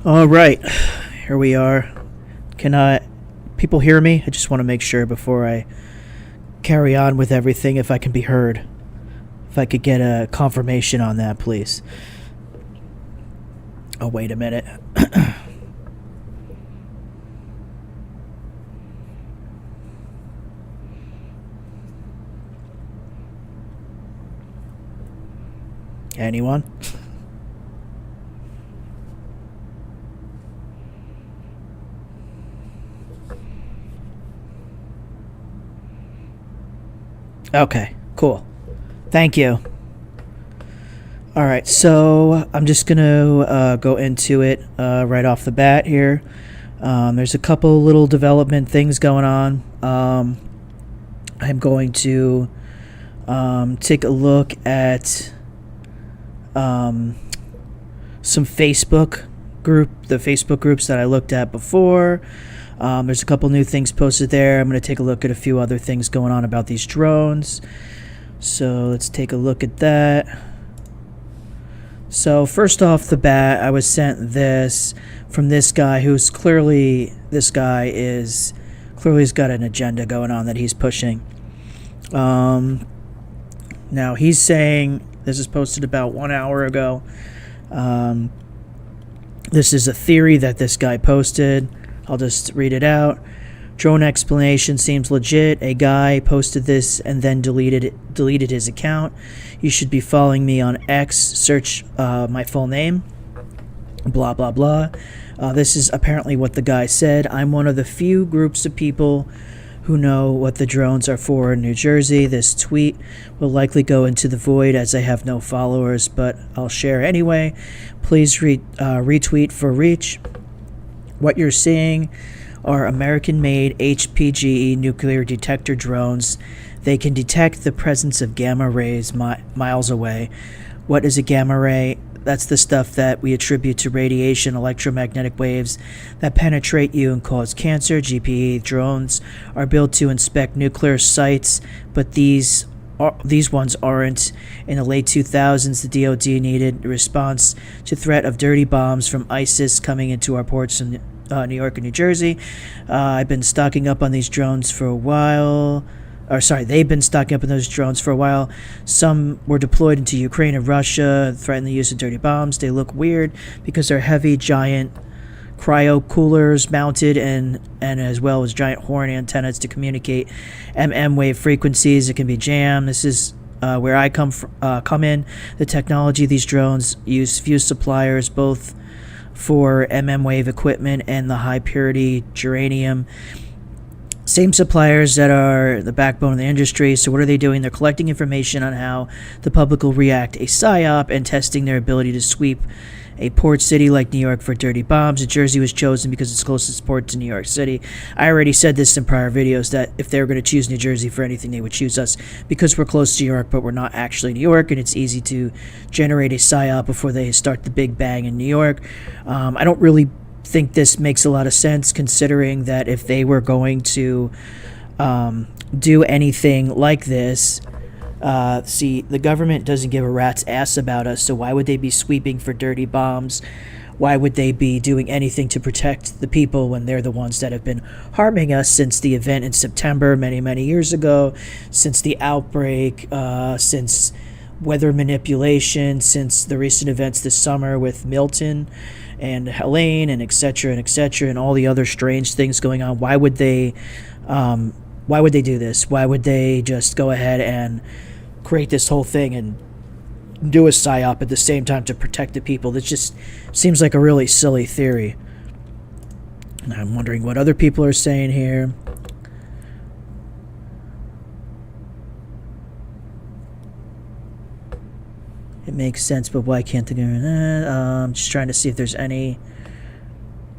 All right, here we are. Can people hear me? I just want to make sure before I carry on with everything if I can be heard. If I could get a confirmation on that, please. Oh, wait a minute. Anyone? Okay, cool. Thank you. All right, so I'm just going to go into it right off the bat here. There's a couple little development things going on. I'm going to take a look at some the Facebook groups that I looked at before. There's a couple new things posted there. I'm going to take a look at a few other things going on about these drones. So let's take a look at that. So first off the bat, I was sent this from this guy who's clearly has got an agenda going on that he's pushing. Now he's saying, this is posted about 1 hour ago. This is a theory that this guy posted. I'll just read it out. Drone explanation seems legit. A guy posted this and then deleted his account. You should be following me on X. Search my full name. Blah, blah, blah. This is apparently what the guy said. I'm one of the few groups of people who know what the drones are for in New Jersey. This tweet will likely go into the void as I have no followers, but I'll share anyway. Please retweet for reach. What you're seeing are American-made HPGE nuclear detector drones. They can detect the presence of gamma rays miles away. What is a gamma ray? That's the stuff that we attribute to radiation, electromagnetic waves that penetrate you and cause cancer. GPE drones are built to inspect nuclear sites, but these ones aren't. In the late 2000s, the DoD needed a response to threat of dirty bombs from ISIS coming into our ports in New York and New Jersey. I've been stocking up on these drones for a while. They've been stocking up on those drones for a while. Some were deployed into Ukraine and Russia, threaten the use of dirty bombs. They look weird because they're heavy, giant cryo coolers mounted and as well as giant horn antennas to communicate wave frequencies. It can be jammed. This is where I come in. The technology of these drones use few suppliers, both for wave equipment and the high purity germanium. Same suppliers that are the backbone of the industry. So what are they doing? They're collecting information on how the public will react, a Psyop, and testing their ability to sweep a port city like New York for dirty bombs. New Jersey was chosen because it's closest port to New York City. I already said this in prior videos that if they were going to choose New Jersey for anything, they would choose us because we're close to New York, but we're not actually New York, and it's easy to generate a Psyop before they start the big bang in New York. I don't really think this makes a lot of sense, considering that if they were going to do anything like this, the government doesn't give a rat's ass about us, so why would they be sweeping for dirty bombs? Why would they be doing anything to protect the people when they're the ones that have been harming us since the event in September many years ago, since the outbreak, since weather manipulation, since the recent events this summer with Milton and Helene and et cetera, and all the other strange things going on? Why would they do this? Why would they just go ahead and create this whole thing and do a Psyop at the same time to protect the people? That just seems like a really silly theory. And I'm wondering what other people are saying here. It makes sense, but why can't they do that? I'm just trying to see if there's any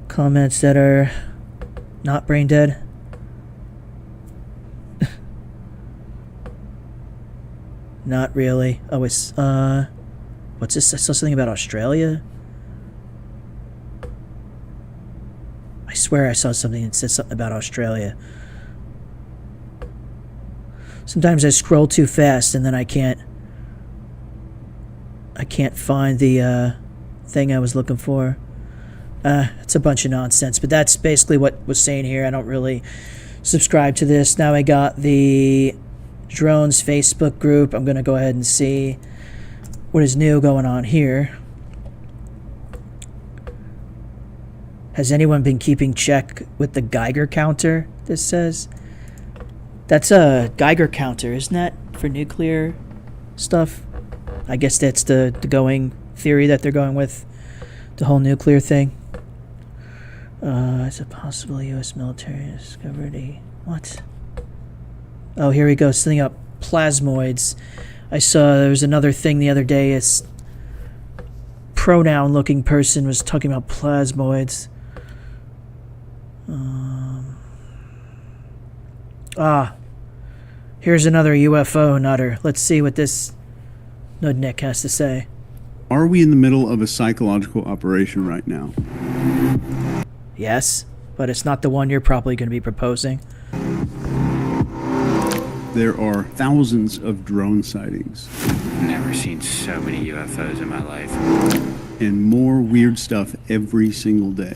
comments that are not brain dead. Not really. Oh, it's, what's this? I saw something about Australia. I swear I saw something that said something about Australia. Sometimes I scroll too fast and then I can't find the thing I was looking for. It's a bunch of nonsense, but that's basically what was saying here. I don't really subscribe to this. Now I got the drones Facebook group. I'm going to go ahead and see what is new going on here. Has anyone been keeping check with the Geiger counter, this says? That's a Geiger counter, isn't that, for nuclear stuff? I guess that's the going theory that they're going with, the whole nuclear thing. Is it possible U.S. military discovered a... What? Oh, here we go, something up plasmoids. I saw there was another thing the other day. A pronoun-looking person was talking about plasmoids. Here's another UFO nutter. Let's see what this nudnik has to say. Are we in the middle of a psychological operation right now? Yes, but it's not the one you're probably going to be proposing. There are thousands of drone sightings. Never seen so many UFOs in my life. And more weird stuff every single day.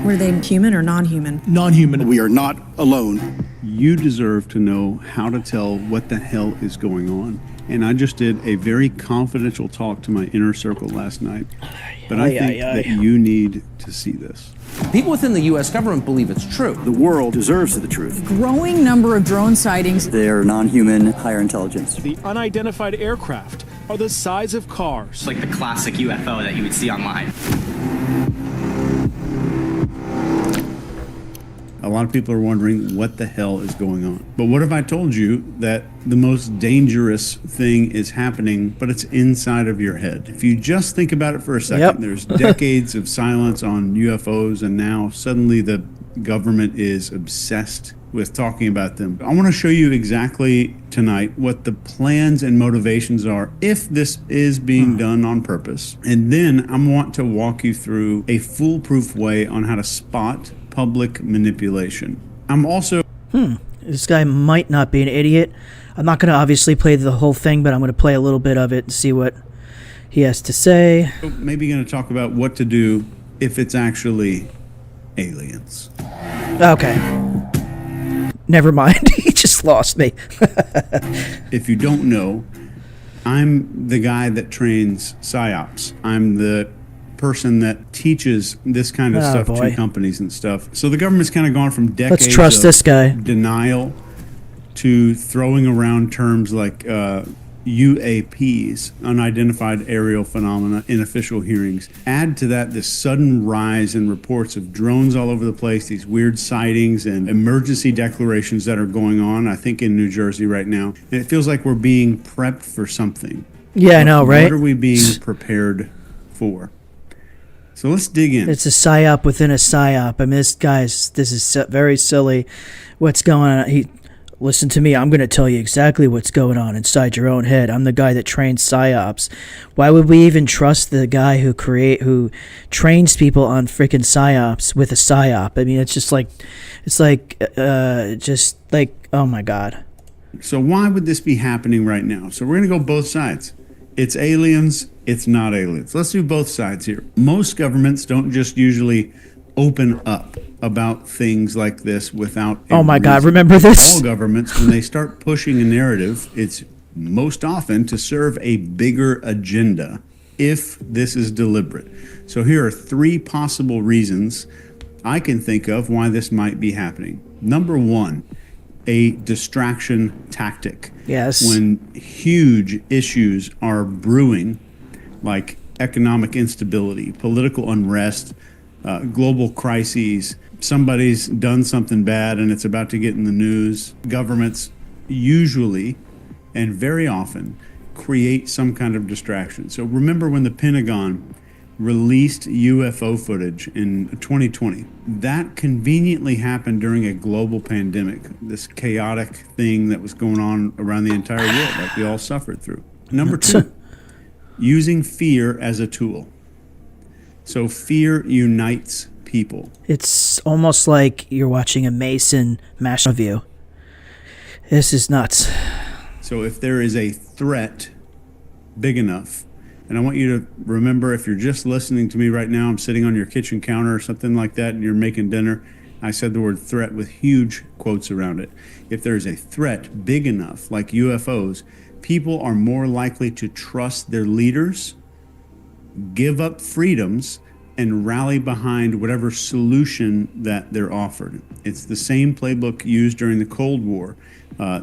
Were they human or non-human? Non-human. We are not alone. You deserve to know how to tell what the hell is going on. And I just did a very confidential talk to my inner circle last night. But I think that you need to see this. People within the U.S. government believe it's true. The world deserves the truth. Growing number of drone sightings. They are non-human, higher intelligence. The unidentified aircraft are the size of cars. It's like the classic UFO that you would see online. A lot of people are wondering what the hell is going on. But what if I told you that the most dangerous thing is happening, but it's inside of your head? If you just think about it for a second, there's decades of silence on UFOs, and now suddenly the government is obsessed with talking about them. I want to show you exactly tonight what the plans and motivations are if this is being done on purpose. And then I want to walk you through a foolproof way on how to spot public manipulation. I'm also... This guy might not be an idiot. I'm not going to obviously play the whole thing, but I'm going to play a little bit of it and see what he has to say. Maybe going to talk about what to do if it's actually aliens. Okay. Never mind. He just lost me. If you don't know, I'm the guy that trains Psyops. I'm the person that teaches this kind of stuff to companies and stuff. So the government's kind of gone from decades Let's trust this guy. Denial to throwing around terms like UAPs, unidentified aerial phenomena, in official hearings. Add to that this sudden rise in reports of drones all over the place, these weird sightings and emergency declarations that are going on, I think in New Jersey right now. And it feels like we're being prepped for something. Yeah, I know, right? What are we being prepared for? So let's dig in. It's a psyop within a psyop. I mean, this is very silly. What's going on? Listen to me. I'm going to tell you exactly what's going on inside your own head. I'm the guy that trains psyops. Why would we even trust the guy who trains people on freaking psyops with a psyop? I mean, it's like, oh my God. So why would this be happening right now? So we're going to go both sides. It's aliens, it's not aliens. Let's do both sides here. Most governments don't just usually open up about things like this without oh my God, remember this? All governments, when they start pushing a narrative, it's most often to serve a bigger agenda if this is deliberate. So here are three possible reasons I can think of why this might be happening. Number one, a distraction tactic. Yes. When huge issues are brewing, like economic instability, political unrest, global crises. Somebody's done something bad and it's about to get in the news. Governments usually and very often create some kind of distraction. So remember when the Pentagon released UFO footage in 2020. That conveniently happened during a global pandemic, this chaotic thing that was going on around the entire world that we all suffered through. Number two, using fear as a tool. So fear unites people. It's almost like you're watching a Mason mash review. This is nuts. So if there is a threat big enough, and I want you to remember, if you're just listening to me right now, I'm sitting on your kitchen counter or something like that, and you're making dinner. I said the word threat with huge quotes around it. If there's a threat big enough, like UFOs, people are more likely to trust their leaders, give up freedoms, and rally behind whatever solution that they're offered. It's the same playbook used during the Cold War.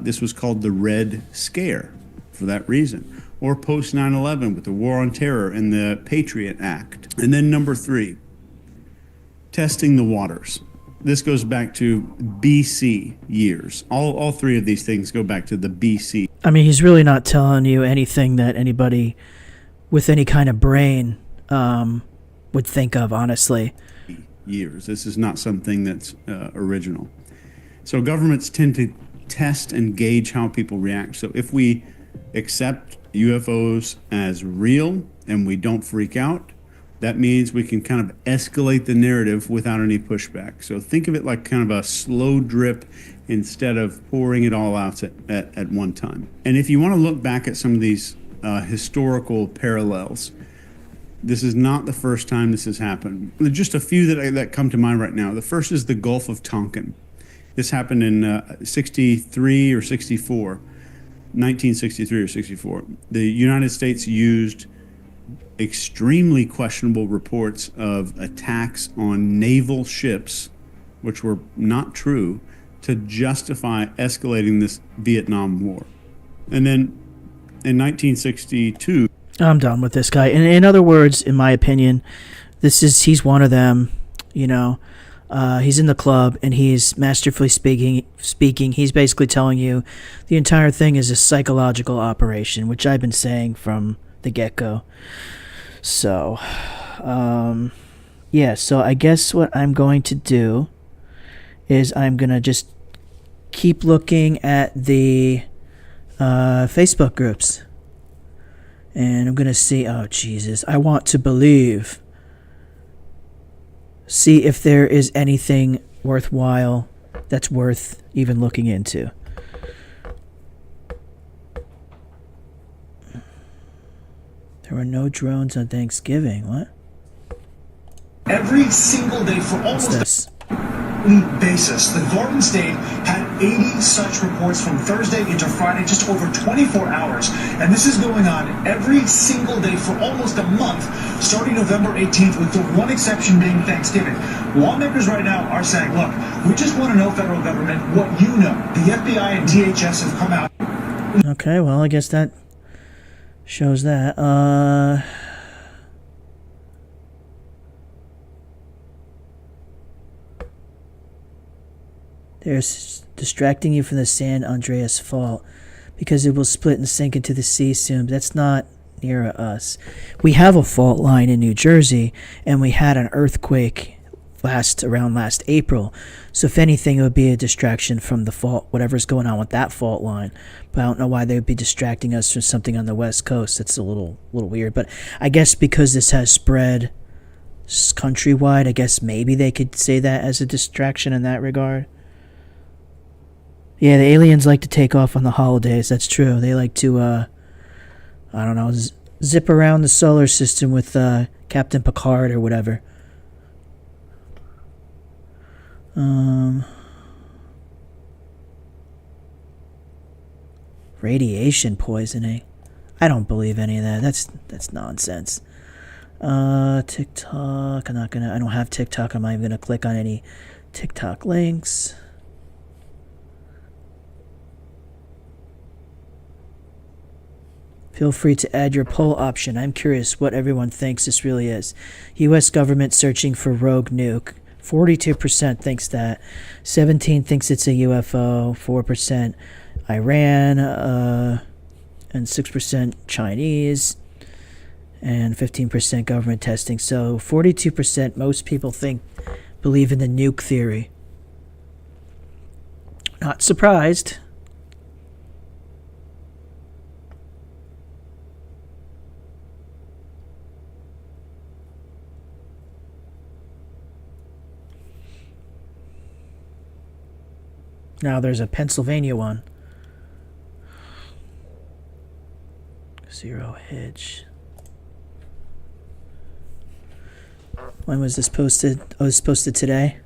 This was called the Red Scare for that reason. Or post 9/11 with the War on Terror and the Patriot Act. And then number three, testing the waters. This goes back to BC years. All three of these things go back to the BC. I mean, he's really not telling you anything that anybody with any kind of brain would think of, honestly. Years. This is not something that's original. So governments tend to test and gauge how people react. So if we accept UFOs as real and we don't freak out, that means we can kind of escalate the narrative without any pushback. So think of it like kind of a slow drip instead of pouring it all out at one time. And if you want to look back at some of these historical parallels, this is not the first time this has happened. Just a few that come to mind right now. The first is the Gulf of Tonkin. This happened in 63 or 64. 1963 or 64, the United States used extremely questionable reports of attacks on naval ships, which were not true, to justify escalating this Vietnam War. And then in 1962... I'm done with this guy. In other words, in my opinion, he's one of them, you know. He's in the club and he's masterfully speaking. He's basically telling you the entire thing is a psychological operation, which I've been saying from the get-go. So, yeah, so I guess what I'm going to do is I'm going to just keep looking at the Facebook groups. And I'm going to see, oh, Jesus, I want to believe. See if there is anything worthwhile that's worth even looking into. There were no drones on Thanksgiving. What? Every single day for almost this? Basis. The Garden State had 80 such reports from Thursday into Friday, just over 24 hours. And this is going on every single day for almost a month, starting November 18th, with the one exception being Thanksgiving. Lawmakers right now are saying, look, we just want to know, federal government, what you know. The FBI and DHS have come out. Okay, well, I guess that shows that. They're distracting you from the San Andreas Fault because it will split and sink into the sea soon. But that's not near us. We have a fault line in New Jersey, and we had an earthquake around last April. So if anything, it would be a distraction from the fault, whatever's going on with that fault line. But I don't know why they would be distracting us from something on the West Coast. That's a little weird. But I guess because this has spread countrywide, I guess maybe they could say that as a distraction in that regard. Yeah, the aliens like to take off on the holidays. That's true. They like to, I don't know, zip around the solar system with Captain Picard or whatever. Radiation poisoning. I don't believe any of that. That's nonsense. TikTok. I don't have TikTok. I'm not even gonna click on any TikTok links. Feel free to add your poll option. I'm curious what everyone thinks this really is. U.S. government searching for rogue nuke. 42% thinks that. 17% thinks it's a UFO. 4% Iran. And 6% Chinese. And 15% government testing. So 42%, most people believe in the nuke theory. Not surprised. Now there's a Pennsylvania one. Zero Hedge. When was this posted? Oh, it was posted today.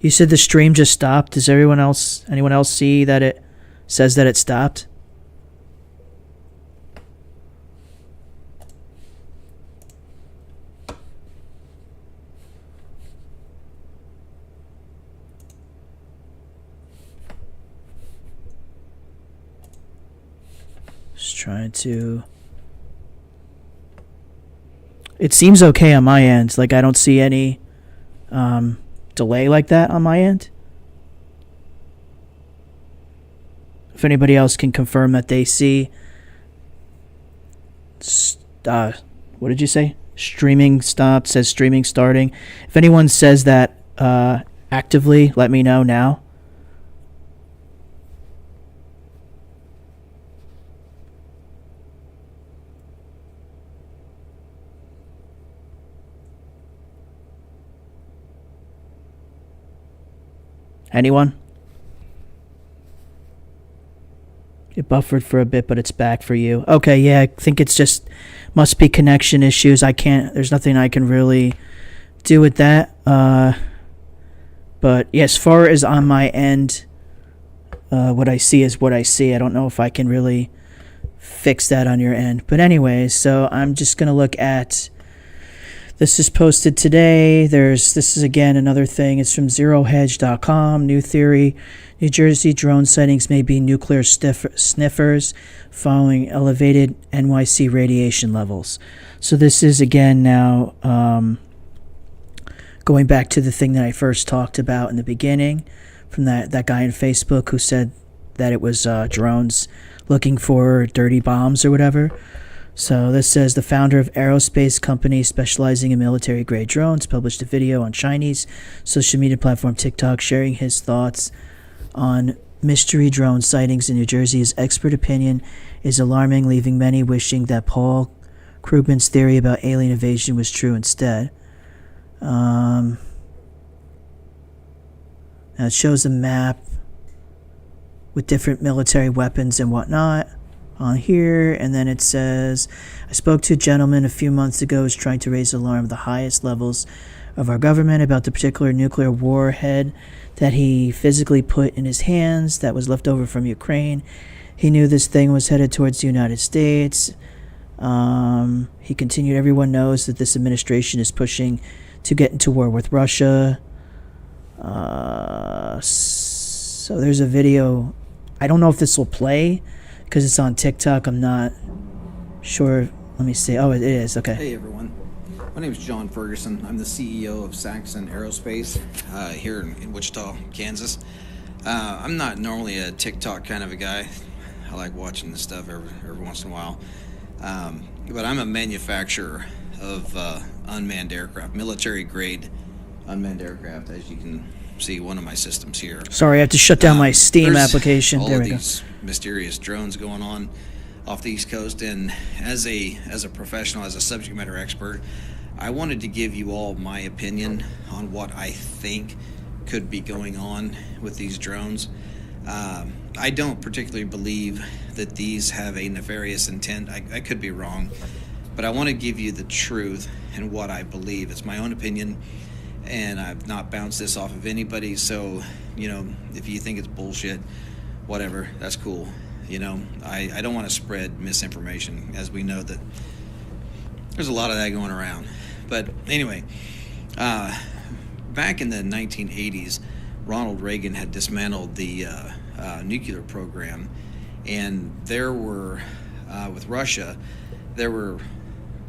You said the stream just stopped. Does anyone else see that it says that it stopped? Just trying to... It seems okay on my end. Like, I don't see any delay like that on my end. If anybody else can confirm that they see... what did you say? Streaming stopped, says streaming starting. If anyone says that actively, let me know now. Anyone? It buffered for a bit, but it's back for you. Okay, yeah, I think it's just must be connection issues. There's nothing I can really do with that. But yeah, as far as on my end, what I see is what I see. I don't know if I can really fix that on your end. But anyways, so I'm just going to look at... This is posted today. This is again another thing. It's from zerohedge.com. New theory. New Jersey drone sightings may be nuclear sniffers following elevated NYC radiation levels. So this is again now going back to the thing that I first talked about in the beginning from that guy on Facebook who said that it was drones looking for dirty bombs or whatever. So this says the founder of aerospace company specializing in military-grade drones published a video on Chinese social media platform TikTok sharing his thoughts on mystery drone sightings in New Jersey. His expert opinion is alarming, leaving many wishing that Paul Krugman's theory about alien invasion was true instead. Now it shows a map with different military weapons and whatnot on here, and then it says, I spoke to a gentleman a few months ago who's trying to raise alarm at the highest levels of our government about the particular nuclear warhead that he physically put in his hands that was left over from Ukraine. He knew this thing was headed towards the United States. He continued, everyone knows that this administration is pushing to get into war with Russia. So there's a video. I don't know if this will play because it's on TikTok. I'm not sure. Let me see. Oh, it is. Okay. Hey, everyone. My name is John Ferguson. I'm the CEO of Saxon Aerospace here in Wichita, Kansas. I'm not normally a TikTok kind of a guy. I like watching this stuff every once in a while. But I'm a manufacturer of unmanned aircraft, military-grade unmanned aircraft, as you can see one of my systems here. Sorry, I have to shut down my Steam application. There we go. These mysterious drones going on off the East Coast, and as a professional, as a subject matter expert, I wanted to give you all my opinion on what I think could be going on with these drones. I don't particularly believe that these have a nefarious intent. I could be wrong, but I want to give you the truth and what I believe. It's my own opinion, and I've not bounced this off of anybody, so, you know, if you think it's bullshit, whatever, that's cool. You know, I don't want to spread misinformation, as we know that there's a lot of that going around. But anyway, back in the 1980s, Ronald Reagan had dismantled the nuclear program, and there were, with Russia, there were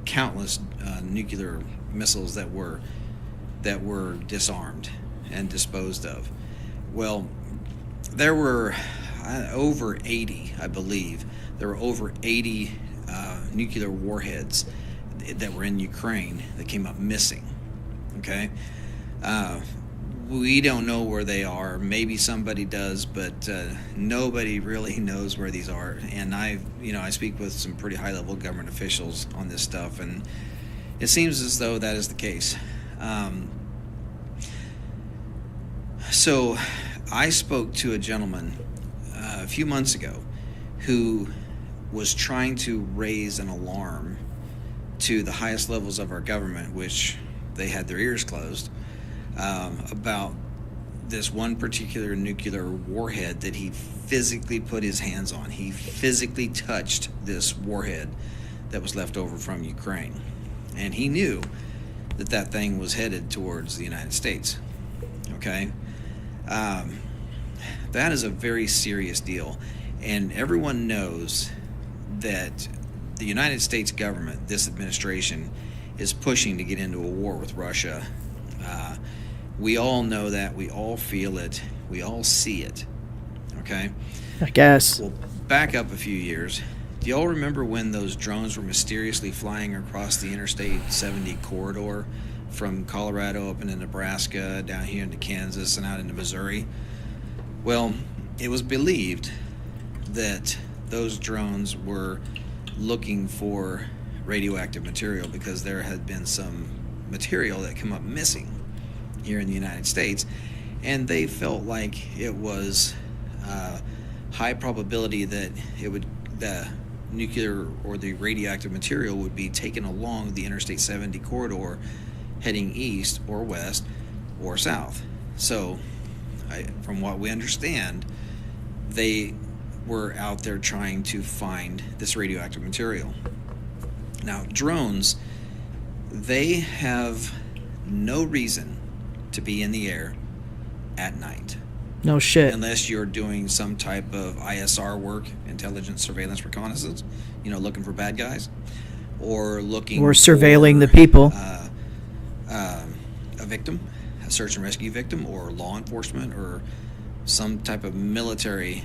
countless nuclear missiles that were disarmed and disposed of. Well, there were over 80, I believe. There were over 80 nuclear warheads that were in Ukraine that came up missing. Okay, we don't know where they are. Maybe somebody does, but nobody really knows where these are. And I speak with some pretty high-level government officials on this stuff, and it seems as though that is the case. So I spoke to a gentleman a few months ago who was trying to raise an alarm to the highest levels of our government, which they had their ears closed, about this one particular nuclear warhead that he physically put his hands on. He physically touched this warhead that was left over from Ukraine. And he knew that that thing was headed towards the United States. Okay? That is a very serious deal. And everyone knows that the United States government, this administration, is pushing to get into a war with Russia. We all know that. We all feel it. We all see it. Okay? I guess. Well, back up a few years. Do y'all remember when those drones were mysteriously flying across the Interstate 70 corridor from Colorado up into Nebraska, down here into Kansas, and out into Missouri? Well, it was believed that those drones were looking for radioactive material because there had been some material that come up missing here in the United States, and they felt like it was high probability that the nuclear or the radioactive material would be taken along the Interstate 70 corridor heading east or west or south. So from what we understand, they were out there trying to find this radioactive material. Now, drones, they have no reason to be in the air at night. No shit. Unless you're doing some type of ISR work, intelligence, surveillance, reconnaissance, looking for bad guys, or surveilling the people. A victim, a search and rescue victim, or law enforcement, or some type of military.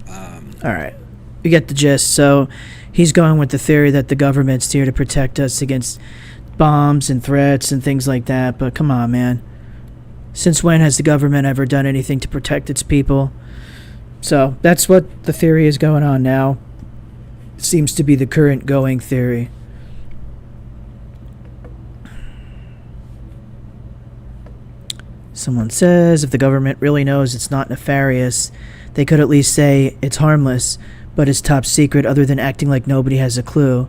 All right. You get the gist. So he's going with the theory that the government's here to protect us against bombs and threats and things like that. But come on, man. Since when has the government ever done anything to protect its people? So that's what the theory is going on now. It seems to be the current going theory. Someone says if the government really knows it's not nefarious, they could at least say it's harmless, but it's top secret other than acting like nobody has a clue.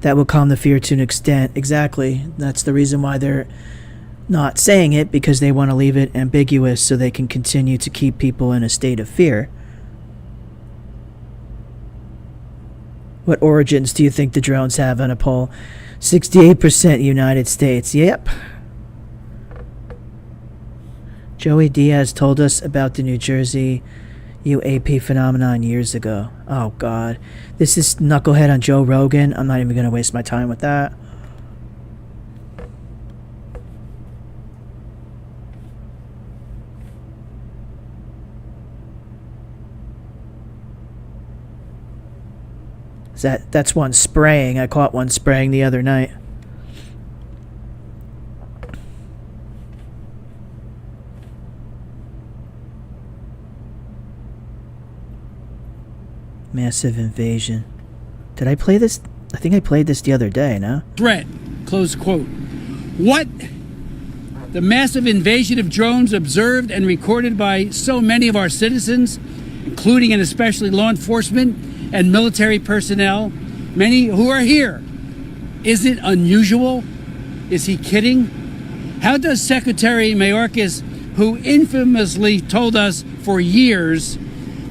That will calm the fear to an extent. Exactly. That's the reason why they're not saying it, because they want to leave it ambiguous so they can continue to keep people in a state of fear. What origins do you think the drones have on a poll? 68% United States. Yep. Joey Diaz told us about the New Jersey UAP phenomenon years ago. Oh, God. This is Knucklehead on Joe Rogan. I'm not even going to waste my time with that. That's one spraying. I caught one spraying the other night. Massive invasion. Did I play this? I think I played this the other day, no? Threat, close quote. What? The massive invasion of drones observed and recorded by so many of our citizens, including and especially law enforcement and military personnel, many who are here. Is it unusual? Is he kidding? How does Secretary Mayorkas, who infamously told us for years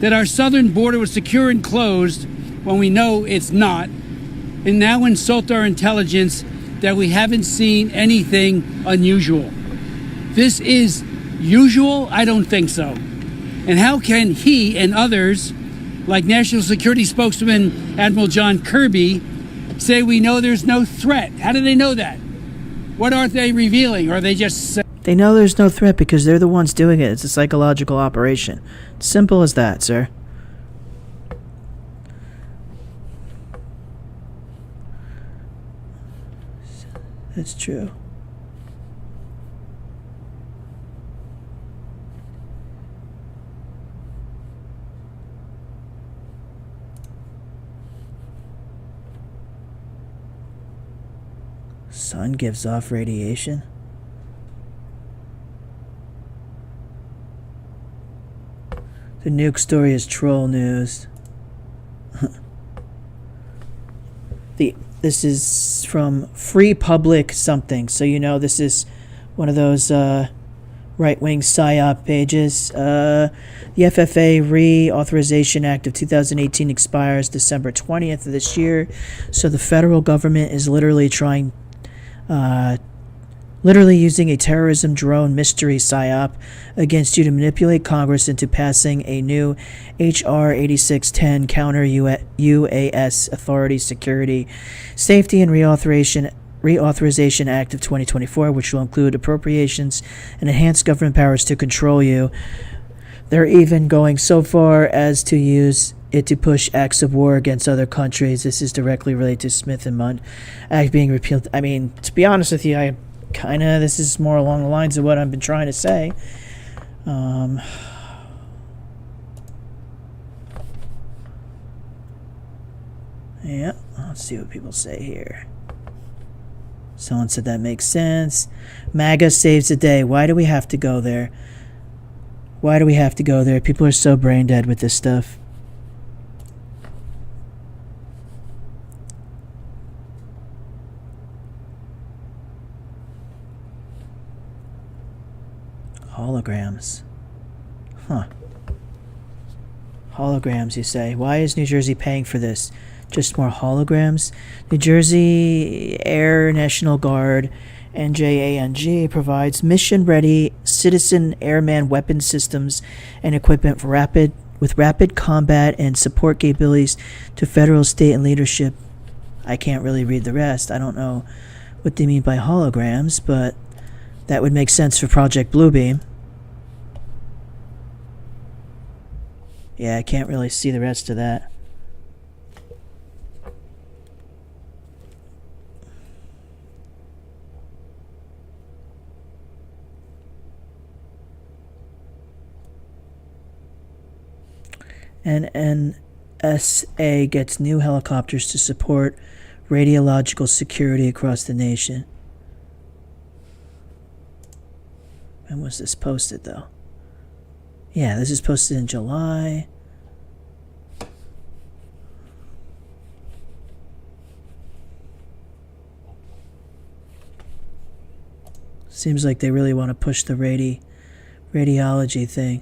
that our southern border was secure and closed when we know it's not, and now insult our intelligence that we haven't seen anything unusual? This is usual? I don't think so. And how can he and others, like National Security Spokesman Admiral John Kirby, say we know there's no threat? How do they know that? What aren't they revealing? Or are they just... They know there's no threat because they're the ones doing it. It's a psychological operation. Simple as that, sir. That's true. Sun gives off radiation. The nuke story is troll news. This is from Free Public something, so you know this is one of those right-wing Psyop pages. The FFA Reauthorization Act of 2018 expires December 20th of this year, so the federal government is literally using a terrorism drone mystery psyop against you to manipulate Congress into passing a new H.R. 8610 Counter UAS Authority Security Safety and Reauthorization Act of 2024, which will include appropriations and enhanced government powers to control you. They're even going so far as to use it to push acts of war against other countries. This is directly related to Smith and Mundt Act being repealed. I mean, to be honest with you, this is more along the lines of what I've been trying to say. Yeah, let's see what people say here. Someone said that makes sense. MAGA saves the day. Why do we have to go there? Why do we have to go there? People are so brain dead with this stuff. Holograms. Huh. Holograms, you say. Why is New Jersey paying for this? Just more holograms? New Jersey Air National Guard, NJANG, provides mission-ready citizen airman weapon systems and equipment for rapid combat and support capabilities to federal, state, and leadership. I can't really read the rest. I don't know what they mean by holograms, but that would make sense for Project Bluebeam. Yeah, I can't really see the rest of that. NNSA gets new helicopters to support radiological security across the nation. When was this posted, though? Yeah, this is posted in July. Seems like they really want to push the radiology thing.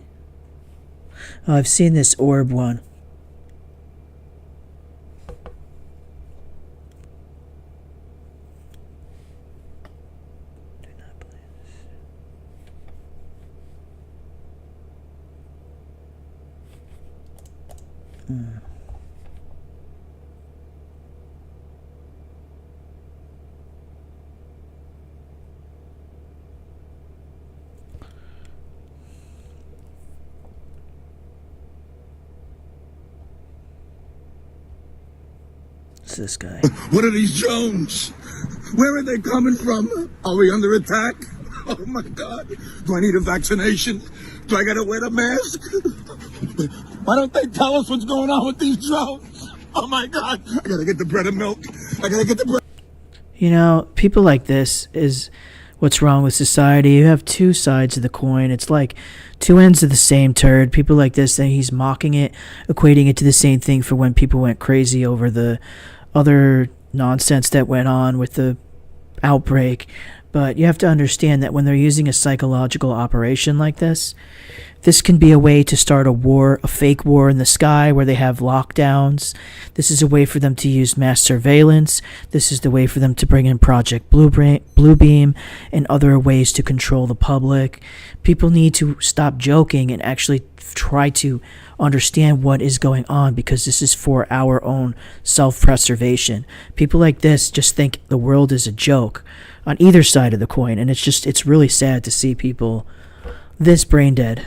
Oh, I've seen this orb one. Do not believe this. What's this guy? What are these drones? Where are they coming from? Are we under attack? Oh my God. Do I need a vaccination? Do I gotta wear a mask? Why don't they tell us what's going on with these drones? Oh my God. I gotta get the bread and milk. I gotta get the bread. You know, people like this is what's wrong with society. You have two sides of the coin. It's like two ends of the same turd. People like this, and he's mocking it, equating it to the same thing for when people went crazy over the other nonsense that went on with the outbreak. But you have to understand that when they're using a psychological operation like this can be a way to start a war, a fake war in the sky where they have lockdowns. This is a way for them to use mass surveillance. This is the way for them to bring in Project Bluebeam and other ways to control the public. People need to stop joking and actually try to understand what is going on, because this is for our own self-preservation. People like this just think the world is a joke on either side of the coin, and it's really sad to see people this brain dead.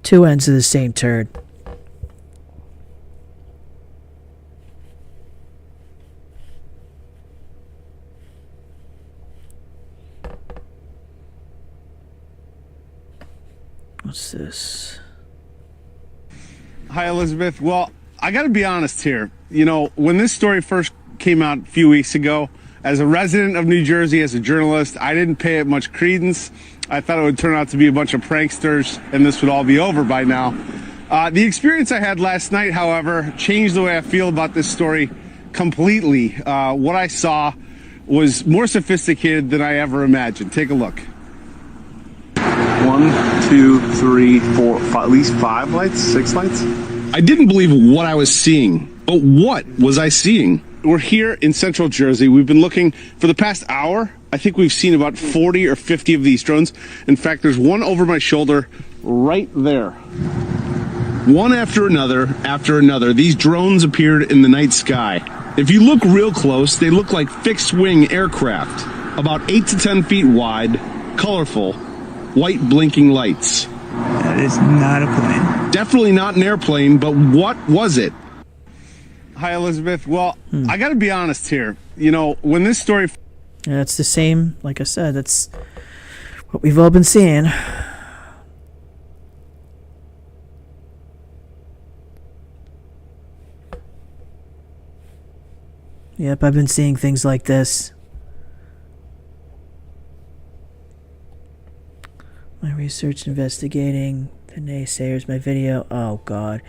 Two ends of the same turd. What's this? Hi, Elizabeth. Well, I got to be honest here. You know, when this story first came out a few weeks ago, as a resident of New Jersey, as a journalist, I didn't pay it much credence. I thought it would turn out to be a bunch of pranksters and this would all be over by now. The experience I had last night, however, changed the way I feel about this story completely. What I saw was more sophisticated than I ever imagined. Take a look. 1, 2, 3, 4, 5, at least 5 lights, 6 lights. I didn't believe what I was seeing. But what was I seeing? We're here in central Jersey. We've been looking for the past hour. I think we've seen about 40 or 50 of these drones. In fact, there's one over my shoulder right there. One after another, these drones appeared in the night sky. If you look real close, they look like fixed-wing aircraft, about 8 to 10 feet wide, colorful, white blinking lights. That is not a plane. Definitely not an airplane, but what was it? Hi, Elizabeth. Well, I got to be honest here. You know, when this story... Yeah, it's the same, like I said, that's what we've all been seeing. Yep, I've been seeing things like this. My research investigating the naysayers, my video. Oh, God.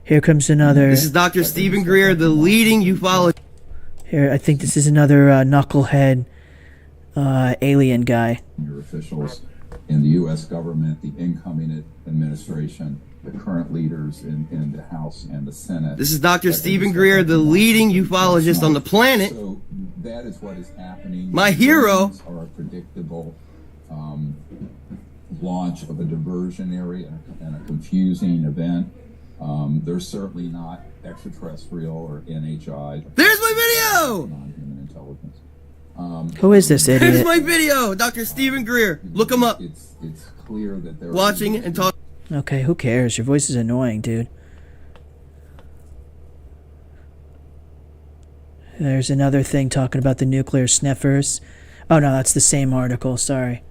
Here comes another... This is Dr. Stephen Greer, the leading ufologist. Here, I think this is another knucklehead alien guy. Your officials in the U.S. government, the incoming administration, the current leaders in the House and the Senate. This is Dr. Stephen Greer, the leading ufologist on the planet. So that is what is happening. My hero. Are a predictable launch of a diversionary and a confusing event. They're certainly not extraterrestrial or NHI. There's my video! Non-human intelligence. Who is this idiot? Here's my video, Dr. Stephen Greer. Look him up. It's clear that they're watching and talking. Okay, who cares? Your voice is annoying, dude. There's another thing talking about the nuclear sniffers. Oh no, that's the same article, sorry.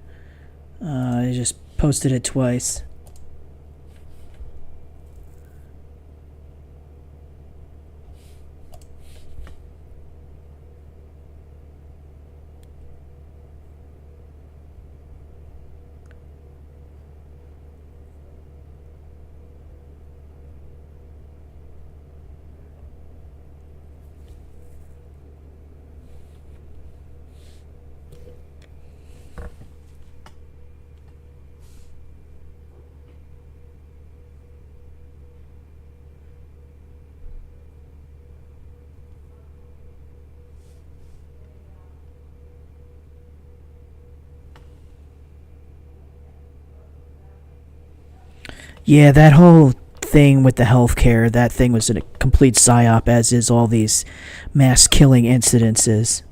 I just posted it twice. Yeah, that whole thing with the healthcare, that thing was a complete psyop, as is all these mass killing incidences.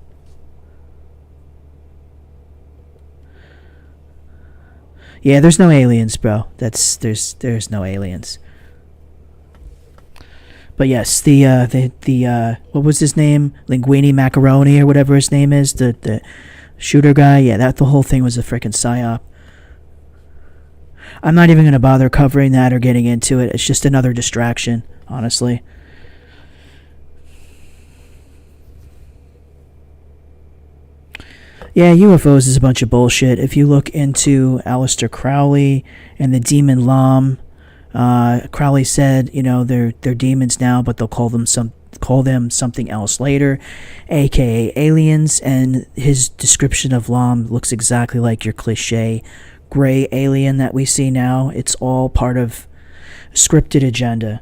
Yeah, there's no aliens, bro. There's no aliens. But yes, the what was his name? Linguini Macaroni or whatever his name is, the shooter guy. Yeah, the whole thing was a freaking psyop. I'm not even going to bother covering that or getting into it. It's just another distraction, honestly. Yeah, UFOs is a bunch of bullshit. If you look into Aleister Crowley and the Demon Lam, Crowley said, you know, they're demons now, but they'll call them call them something else later, aka aliens, and his description of Lam looks exactly like your cliche gray alien that we see now. It's all part of a scripted agenda.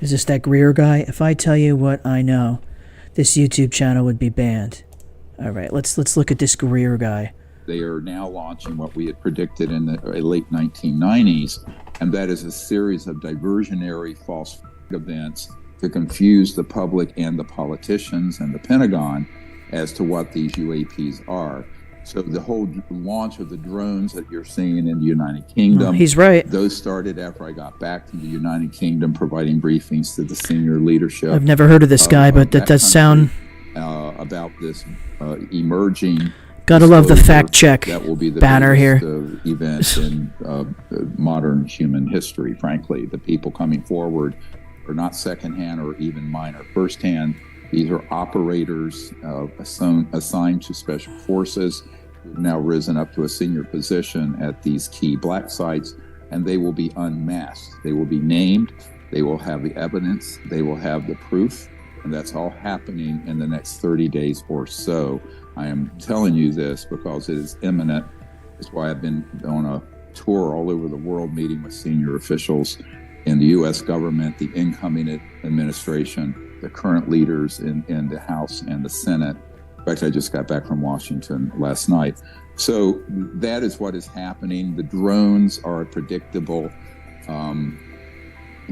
Is this that Greer guy? If I tell you what I know, this YouTube channel would be banned. All right, let's look at this Greer guy. They are now launching what we had predicted in the late 1990s, and that is a series of diversionary false events to confuse the public and the politicians and the Pentagon as to what these UAPs are. So the whole launch of the drones that you're seeing in the United Kingdom, he's right. Those started after I got back to the United Kingdom, providing briefings to the senior leadership. I've never heard of this guy, but that does sound... about this emerging... Gotta love the fact check that will be the banner here. Event in modern human history, frankly. The people coming forward are not secondhand or even minor firsthand. These are operators assigned to special forces who've now risen up to a senior position at these key black sites, and they will be unmasked. They will be named, they will have the evidence, they will have the proof, and that's all happening in the next 30 days or so. I am telling you this because it is imminent. It's why I've been on a tour all over the world meeting with senior officials in the U.S. government, the incoming administration, the current leaders in the House and the Senate. In fact, I just got back from Washington last night. So that is what is happening. The drones are a predictable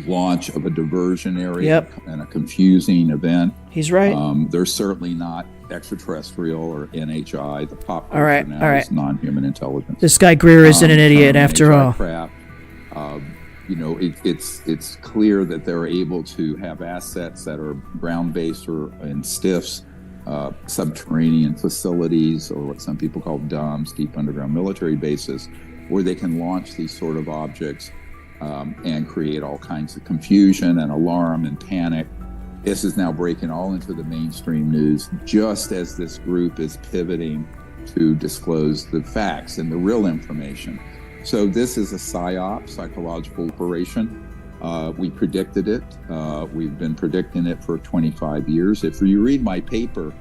launch of a diversionary and a confusing event. He's right. They're certainly not extraterrestrial or NHI. The pop all right. is non-human intelligence. This guy Greer isn't an idiot after all. Craft. It's clear that they're able to have assets that are ground-based or in STIFs, subterranean facilities, or what some people call DUMBs, deep underground military bases, where they can launch these sort of objects and create all kinds of confusion and alarm and panic. This is now breaking all into the mainstream news, just as this group is pivoting to disclose the facts and the real information. So this is a Psyop, psychological operation. We predicted it. We've been predicting it for 25 years. If you read my paper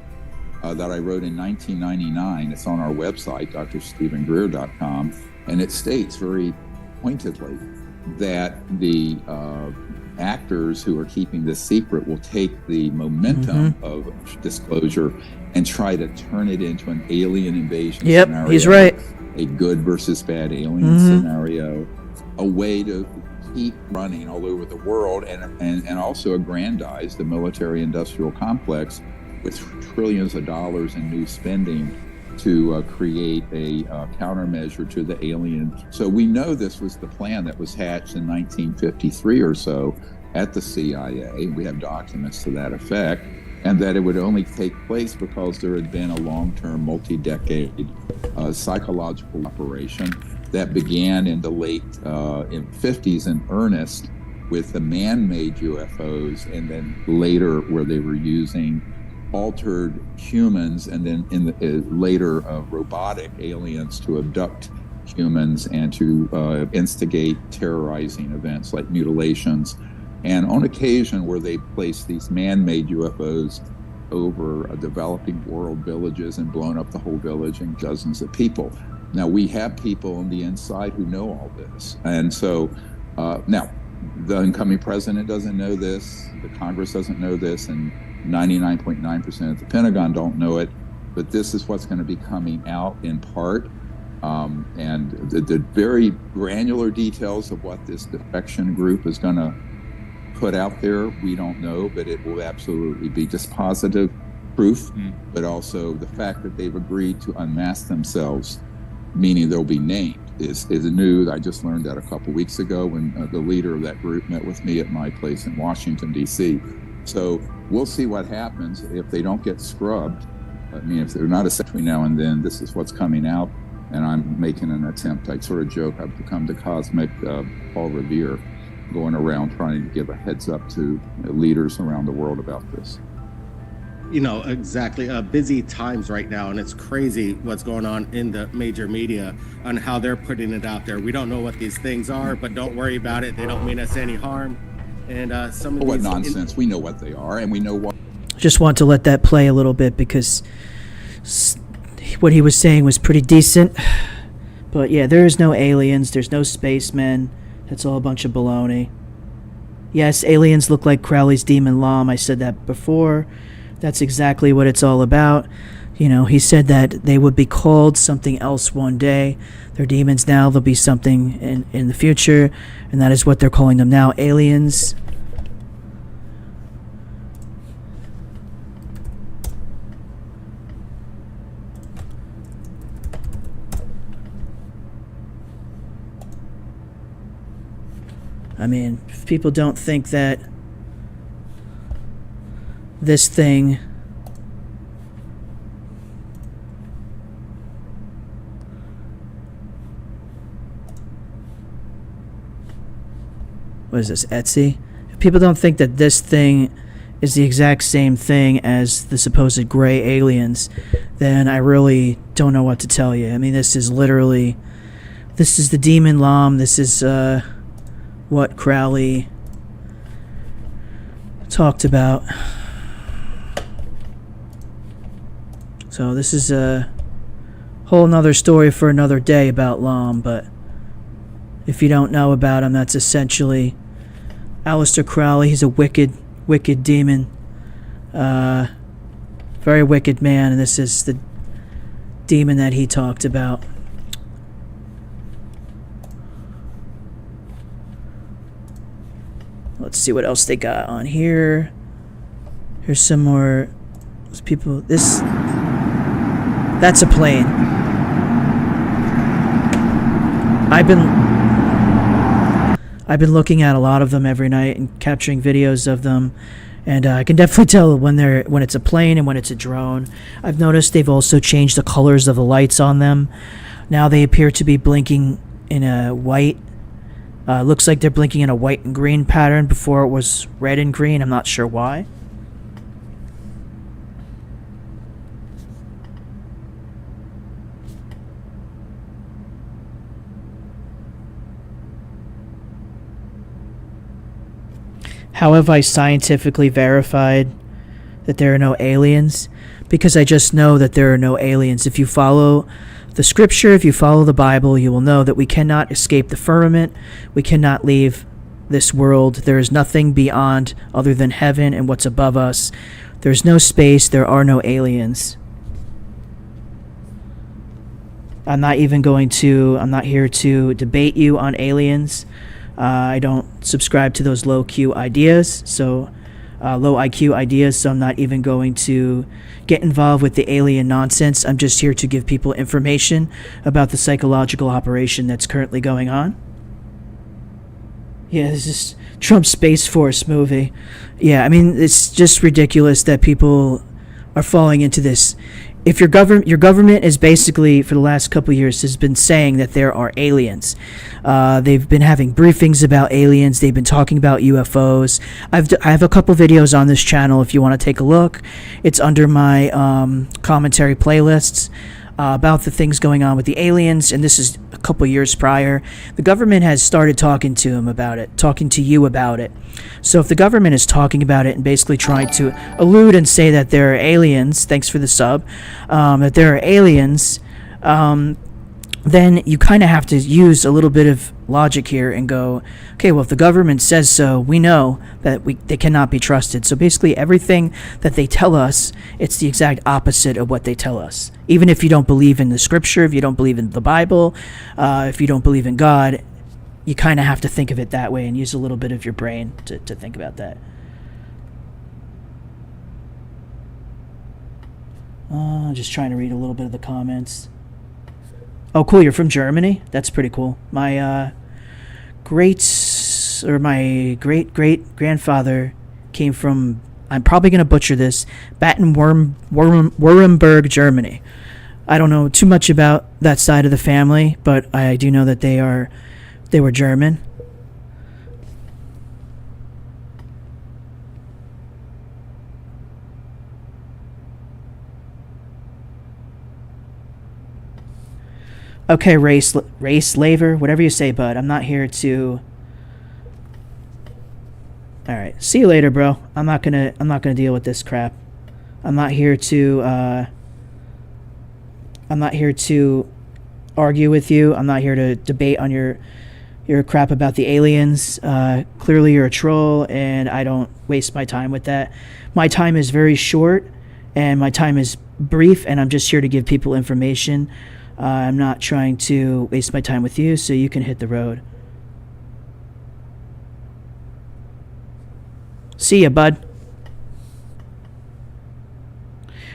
that I wrote in 1999, it's on our website, drstephengreer.com, and it states very pointedly that the actors who are keeping this secret will take the momentum of disclosure and try to turn it into an alien invasion scenario. He's right. A good versus bad alien scenario, a way to keep running all over the world and also aggrandize the military-industrial complex with trillions of dollars in new spending to create a countermeasure to the alien. So we know this was the plan that was hatched in 1953 or so at the CIA. We have documents to that effect, and that it would only take place because there had been a long-term, multi-decade psychological operation that began in the late 50s in earnest with the man-made UFOs, and then later where they were using altered humans, and then in the later robotic aliens to abduct humans and to instigate terrorizing events like mutilations. And on occasion where they placed these man-made UFOs over developing world villages and blown up the whole village and dozens of people. Now we have people on the inside who know all this. And so now the incoming president doesn't know this, the Congress doesn't know this, and 99.9% of the Pentagon don't know it, but this is what's going to be coming out in part. And the very granular details of what this defection group is going to put out there, we don't know, but it will absolutely be dispositive proof, but also the fact that they've agreed to unmask themselves, meaning they'll be named, is new. I just learned that a couple weeks ago when the leader of that group met with me at my place in Washington, D.C. So we'll see what happens if they don't get scrubbed. I mean, if they're not a between now and then, this is what's coming out, and I'm making an attempt. I sort of joke, I've become the cosmic Paul Revere, going around trying to give a heads up to leaders around the world about this. exactly busy times right now, and it's crazy what's going on in the major media on how they're putting it out there. We don't know what these things are, but don't worry about it. They don't mean us any harm. And some of what these nonsense. We know what they are, and we know what. Just want to let that play a little bit because what he was saying was pretty decent. But yeah, there is no aliens. There's no spacemen. That's all a bunch of baloney. Yes, aliens look like Crowley's demon Lam. I said that before. That's exactly what it's all about. He said that they would be called something else one day. They're demons now. They'll be something in the future. And that is what they're calling them now, aliens. I mean, if people don't think that this thing what is this, Etsy? If people don't think that this thing is the exact same thing as the supposed gray aliens, then I really don't know what to tell you. I mean, this is the demon Lam. This is what Crowley talked about. So this is a whole nother story for another day about Lam, but if you don't know about him, that's essentially Aleister Crowley. He's a wicked demon. Very wicked man, and this is the demon that he talked about. Let's see what else they got on here. Here's some more people. That's a plane. I've been looking at a lot of them every night and capturing videos of them, and I can definitely tell when it's a plane and when it's a drone. I've noticed they've also changed the colors of the lights on them. Now they appear to be blinking in a white. Looks like they're blinking in a white and green pattern. Before it was red and green. I'm not sure why. How have I scientifically verified that there are no aliens? Because I just know that there are no aliens. If you follow the scripture, if you follow the Bible, you will know that we cannot escape the firmament. We cannot leave this world. There is nothing beyond other than heaven and what's above us. There's no space. There are no aliens. I'm not here to debate you on aliens. I don't subscribe to those low IQ ideas, so I'm not even going to get involved with the alien nonsense. I'm just here to give people information about the psychological operation that's currently going on. Yeah, this is Trump's Space Force movie. Yeah, I mean, it's just ridiculous that people are falling into this. If your government is basically, for the last couple of years, has been saying that there are aliens. They've been having briefings about aliens. They've been talking about UFOs. I have a couple videos on this channel if you want to take a look. It's under my commentary playlists about the things going on with the aliens, and this is a couple years prior. The government has started talking to him about it, talking to you about it. So if the government is talking about it and basically trying to allude and say that there are aliens, thanks for the sub, that there are aliens, then you kind of have to use a little bit of logic here and go, okay, well, if the government says so, we know that they cannot be trusted. So basically everything that they tell us, it's the exact opposite of what they tell us. Even if you don't believe in the scripture, if you don't believe in the Bible, if you don't believe in God, you kind of have to think of it that way and use a little bit of your brain to think about that. Just trying to read a little bit of the comments. Oh, cool, you're from Germany? That's pretty cool. My great-great-grandfather came from, I'm probably going to butcher this, Baden-Württemberg, Germany. I don't know too much about that side of the family, but I do know that they were German. Okay, race laver, whatever you say, bud. I'm not here to. All right, see you later, bro. I'm not gonna deal with this crap. I'm not here to argue with you. I'm not here to debate on your crap about the aliens. Clearly you're a troll, and I don't waste my time with that. My time is very short, and my time is brief, and I'm just here to give people information. I'm not trying to waste my time with you, so you can hit the road. See ya, bud.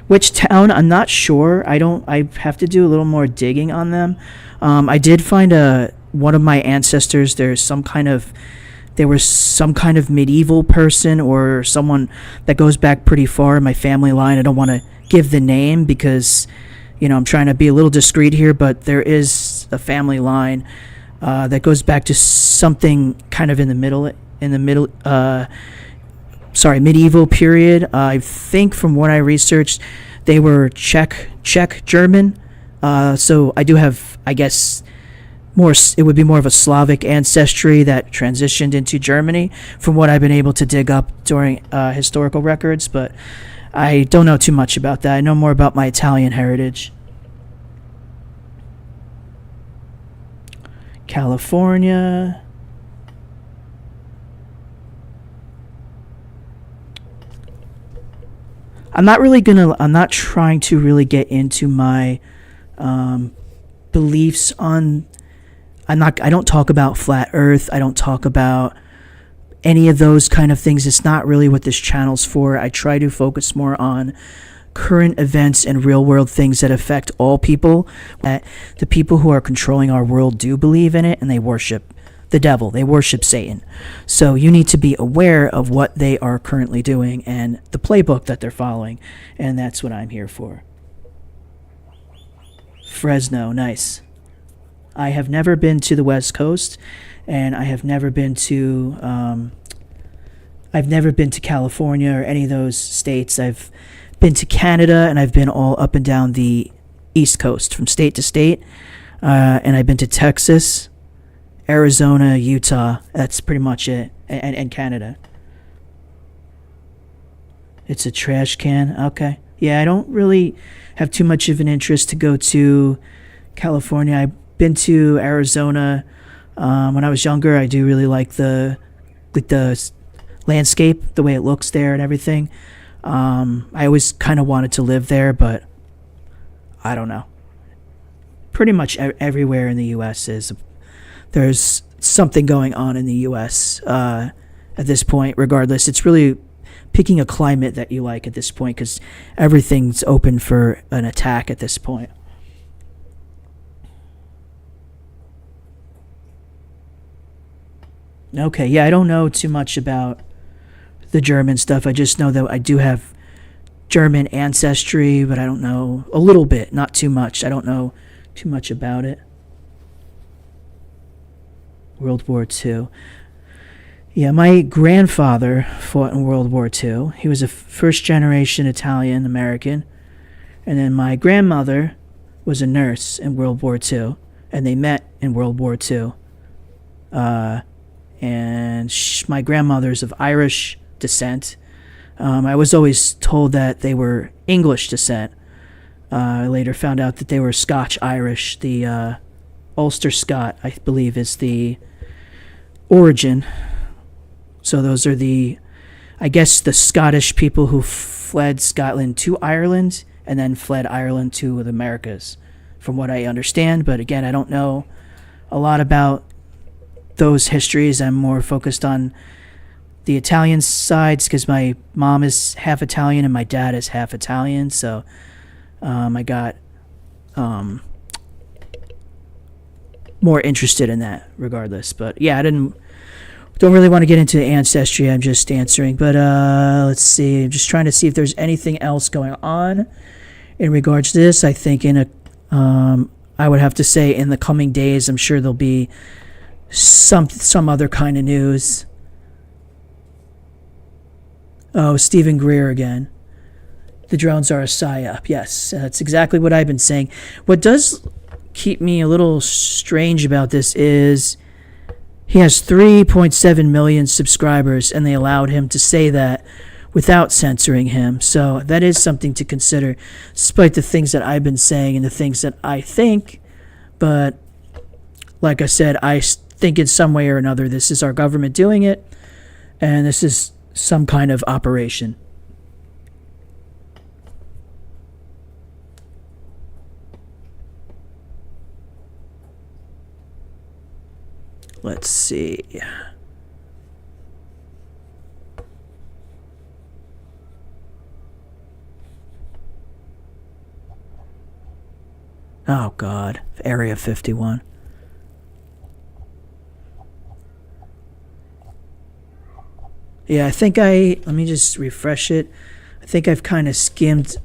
Which town? I'm not sure. I have to do a little more digging on them. I did find one of my ancestors. There was some kind of medieval person or someone that goes back pretty far in my family line. I don't want to give the name because, I'm trying to be a little discreet here, but there is a family line that goes back to something kind of in the medieval period. I think from what I researched, they were Czech German. So I do have, I guess, it would be more of a Slavic ancestry that transitioned into Germany from what I've been able to dig up during historical records, but I don't know too much about that. I know more about my Italian heritage. California. I'm not trying to really get into my beliefs on. I don't talk about flat Earth. I don't talk about any of those kind of things. It's not really what this channel's for. I try to focus more on current events and real world things that affect all people. That the people who are controlling our world do believe in it, and they worship the devil. They worship Satan. So you need to be aware of what they are currently doing and the playbook that they're following. And that's what I'm here for. Fresno, nice. I have never been to the West Coast, and I have never been to California or any of those states. I've been to Canada, and I've been all up and down the East Coast from state to state. And I've been to Texas, Arizona, Utah. That's pretty much it. And Canada. It's a trash can. Okay. Yeah, I don't really have too much of an interest to go to California. I've been to Arizona when I was younger. I do really like the landscape, the way it looks there and everything. I always kind of wanted to live there, but I don't know. Pretty much everywhere in the U.S. There's something going on in the U.S. At this point. Regardless, it's really picking a climate that you like at this point, because everything's open for an attack at this point. Okay, yeah, I don't know too much about the German stuff. I just know that I do have German ancestry, but I don't know a little bit, not too much. I don't know too much about it. World War II. Yeah, my grandfather fought in World War II. He was a first-generation Italian-American. And then my grandmother was a nurse in World War II, and they met in World War II. And my grandmother's of Irish descent. I was always told that they were English descent. I later found out that they were Scotch-Irish. The Ulster Scot, I believe, is the origin. So those are the Scottish people who fled Scotland to Ireland and then fled Ireland to the Americas, from what I understand. But again, I don't know a lot about those histories. I'm more focused on the Italian sides because my mom is half Italian and my dad is half Italian. So I got more interested in that regardless. But yeah, don't really want to get into ancestry. I'm just answering. But let's see. I'm just trying to see if there's anything else going on in regards to this. I think I would have to say in the coming days, I'm sure there'll be some other kind of news. Oh, Stephen Greer again. The drones are a psyop. Yes, that's exactly what I've been saying. What does keep me a little strange about this is he has 3.7 million subscribers, and they allowed him to say that without censoring him. So that is something to consider, despite the things that I've been saying and the things that I think. But like I said, I think in some way or another this is our government doing it, and this is some kind of operation. Let's see. Oh God, Area 51. Yeah, I think let me just refresh it. I think I've kind of skimmed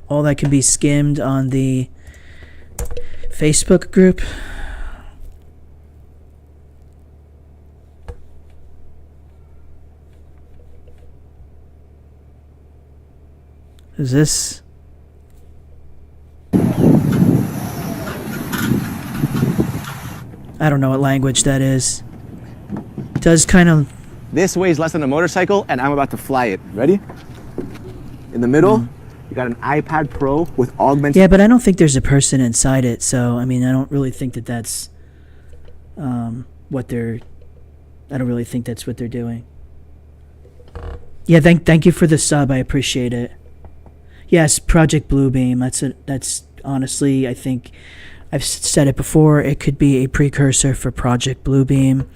all that can be skimmed on the Facebook group. Is this? I don't know what language that is. It does kind of... This weighs less than a motorcycle, and I'm about to fly it. Ready? In the middle, you got an iPad Pro with augmented... Yeah, but I don't think there's a person inside it, so, I mean, I don't really think that that's what they're... I don't really think that's what they're doing. Yeah, thank you for the sub. I appreciate it. Yes, Project Bluebeam. That's honestly, I think... I've said it before, it could be a precursor for Project Bluebeam.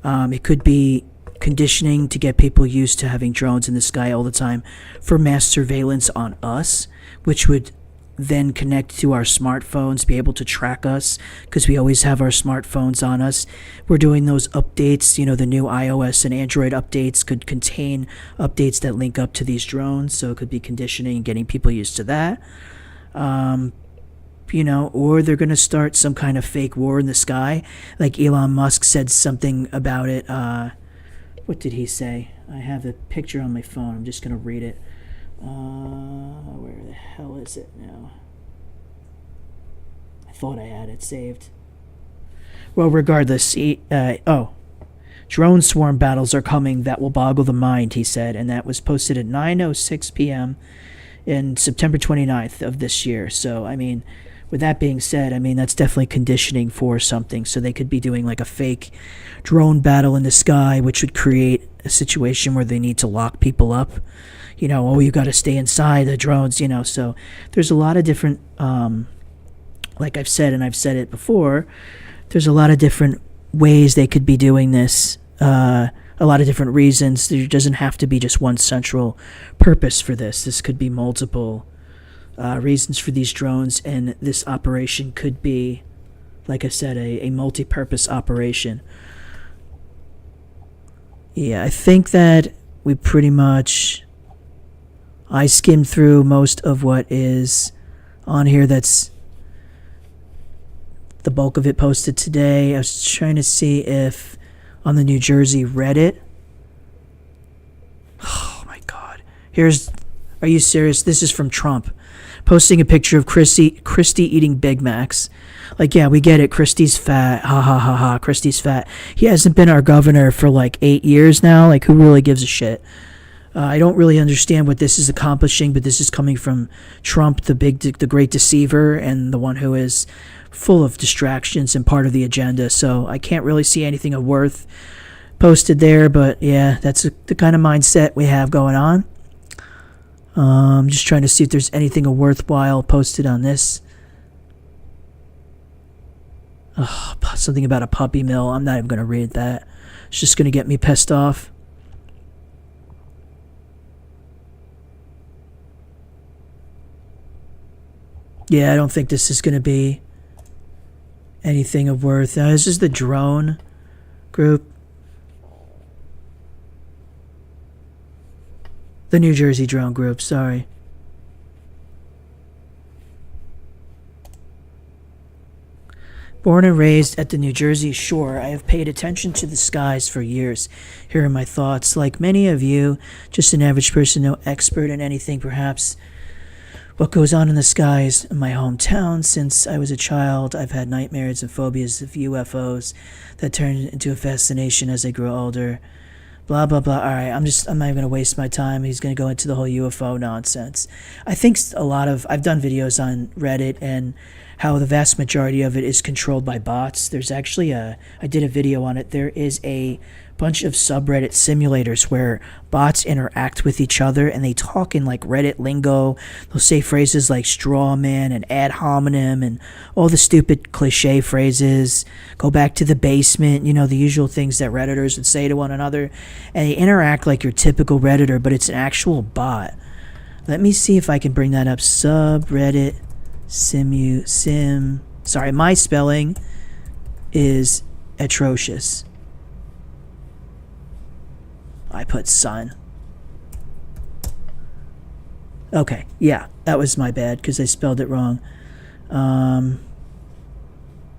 It could be conditioning to get people used to having drones in the sky all the time for mass surveillance on us, which would then connect to our smartphones, be able to track us, because we always have our smartphones on us. We're doing those updates, the new iOS and Android updates could contain updates that link up to these drones, so it could be conditioning and getting people used to that. Or they're going to start some kind of fake war in the sky. Like Elon Musk said something about it. What did he say? I have the picture on my phone. I'm just going to read it. Where the hell is it now? I thought I had it saved. Well, regardless, drone swarm battles are coming that will boggle the mind, he said. And that was posted at 9:06 p.m. in September 29th of this year. So, I mean... With that being said, I mean, that's definitely conditioning for something. So they could be doing like a fake drone battle in the sky, which would create a situation where they need to lock people up. You got to stay inside the drones, So there's a lot of different, like I've said, and I've said it before, there's a lot of different ways they could be doing this. A lot of different reasons. There doesn't have to be just one central purpose for this. This could be multiple reasons for these drones, and this operation could be, like I said, a multi-purpose operation. Yeah, I think that we pretty much... I skimmed through most of what is on here. That's the bulk of it posted today. I was trying to see if on the New Jersey Reddit... Oh my God. Are you serious? This is from Trump. Posting a picture of Christie eating Big Macs. Like, yeah, we get it. Christie's fat. Ha ha ha ha. Christie's fat. He hasn't been our governor for like 8 years now. Like, who really gives a shit? I don't really understand what this is accomplishing, but this is coming from Trump, the great deceiver, and the one who is full of distractions and part of the agenda. So I can't really see anything of worth posted there. But yeah, that's the kind of mindset we have going on. I'm just trying to see if there's anything worthwhile posted on this. Something about a puppy mill. I'm not even going to read that. It's just going to get me pissed off. Yeah, I don't think this is going to be anything of worth. This is the drone group. The New Jersey drone group, sorry. Born and raised at the New Jersey shore, I have paid attention to the skies for years. Here are my thoughts. Like many of you, just an average person, no expert in anything perhaps. What goes on in the skies in my hometown? Since I was a child, I've had nightmares and phobias of UFOs that turned into a fascination as I grew older. Blah, blah, blah. All right, I'm not even going to waste my time. He's going to go into the whole UFO nonsense. I think I've done videos on Reddit and how the vast majority of it is controlled by bots. There's actually I did a video on it. There is a bunch of subreddit simulators where bots interact with each other and they talk in like Reddit lingo. They'll say phrases like straw man and ad hominem and all the stupid cliche phrases. Go back to the basement, the usual things that Redditors would say to one another. And they interact like your typical Redditor, but it's an actual bot. Let me see if I can bring that up. Subreddit Sorry, my spelling is atrocious. I put son. Okay, yeah, that was my bad because I spelled it wrong.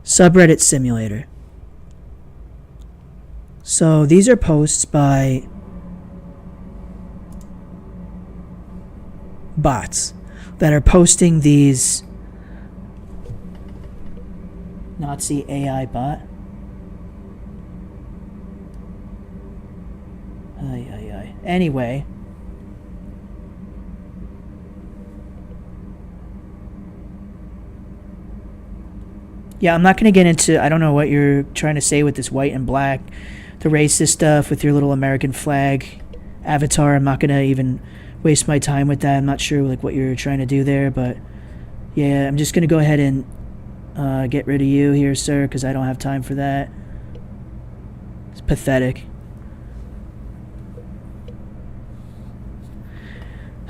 Subreddit simulator. So these are posts by bots that are posting these Nazi AI bot. Anyway. Yeah, I'm not going to get into, I don't know what you're trying to say with this white and black, the racist stuff with your little American flag avatar. I'm not going to even waste my time with that. I'm not sure what you're trying to do there, but yeah, I'm just going to go ahead and get rid of you here, sir, because I don't have time for that. It's pathetic.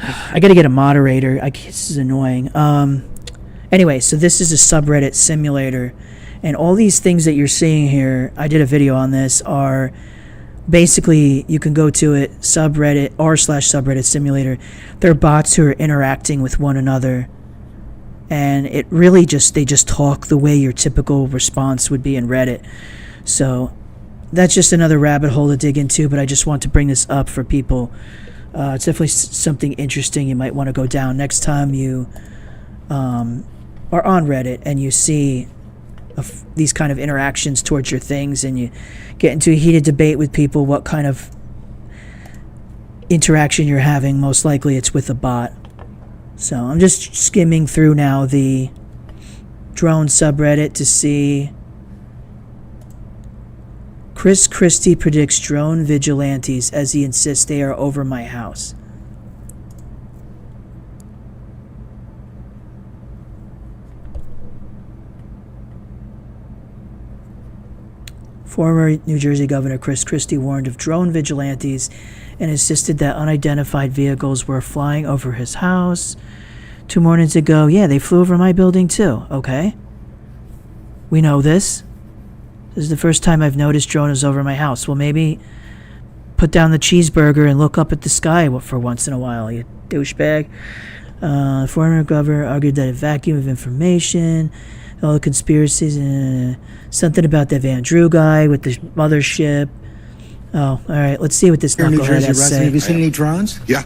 I gotta get a moderator. This is annoying. Anyway, so this is a subreddit simulator, and all these things that you're seeing here, I did a video on this, are basically, you can go to it, subreddit r/subreddit simulator. They're bots who are interacting with one another, and it really they just talk the way your typical response would be in Reddit. So that's just another rabbit hole to dig into, but I just want to bring this up for people. It's definitely something interesting you might want to go down next time you are on Reddit and you see these kind of interactions towards your things and you get into a heated debate with people what kind of interaction you're having. Most likely it's with a bot. So I'm just skimming through now the drone subreddit to see. Chris Christie predicts drone vigilantes as he insists they are over my house. Former New Jersey Governor Chris Christie warned of drone vigilantes and insisted that unidentified vehicles were flying over his house. 2 mornings ago, yeah, they flew over my building too. Okay. We know this. This is the first time I've noticed drones over my house. Well, maybe put down the cheeseburger and look up at the sky for once in a while, you douchebag. Former governor argued that a vacuum of information, all the conspiracies, something about that Van Drew guy with the mothership. Oh, all right. Let's see what this knucklehead has to say. Have you seen any drones? Yeah.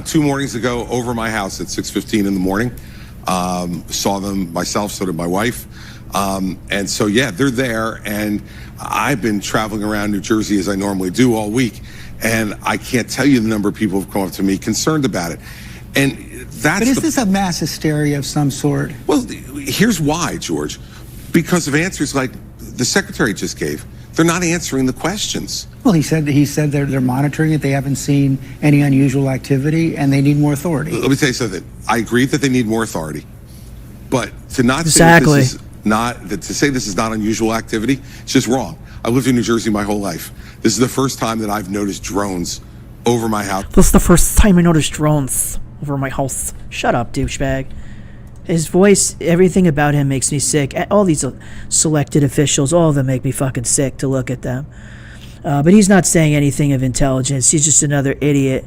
2 mornings ago, over my house at 6:15 in the morning. Saw them myself, so did my wife. And so, yeah, they're there. And I've been traveling around New Jersey as I normally do all week. And I can't tell you the number of people who've come up to me concerned about it. And that's. But is this a mass hysteria of some sort? Well, here's why, George. Because of answers like the secretary just gave. They're not answering the questions. Well, he said they're monitoring it. They haven't seen any unusual activity, and they need more authority. Let me tell you something. I agree that they need more authority, but to not exactly. say this is not unusual activity, it's just wrong. I lived in New Jersey my whole life. This is the first time that I've noticed drones over my house. This is the first time I noticed drones over my house. Shut up, douchebag. His voice, everything about him makes me sick. All these selected officials, all of them make me fucking sick to look at them. But he's not saying anything of intelligence. He's just another idiot.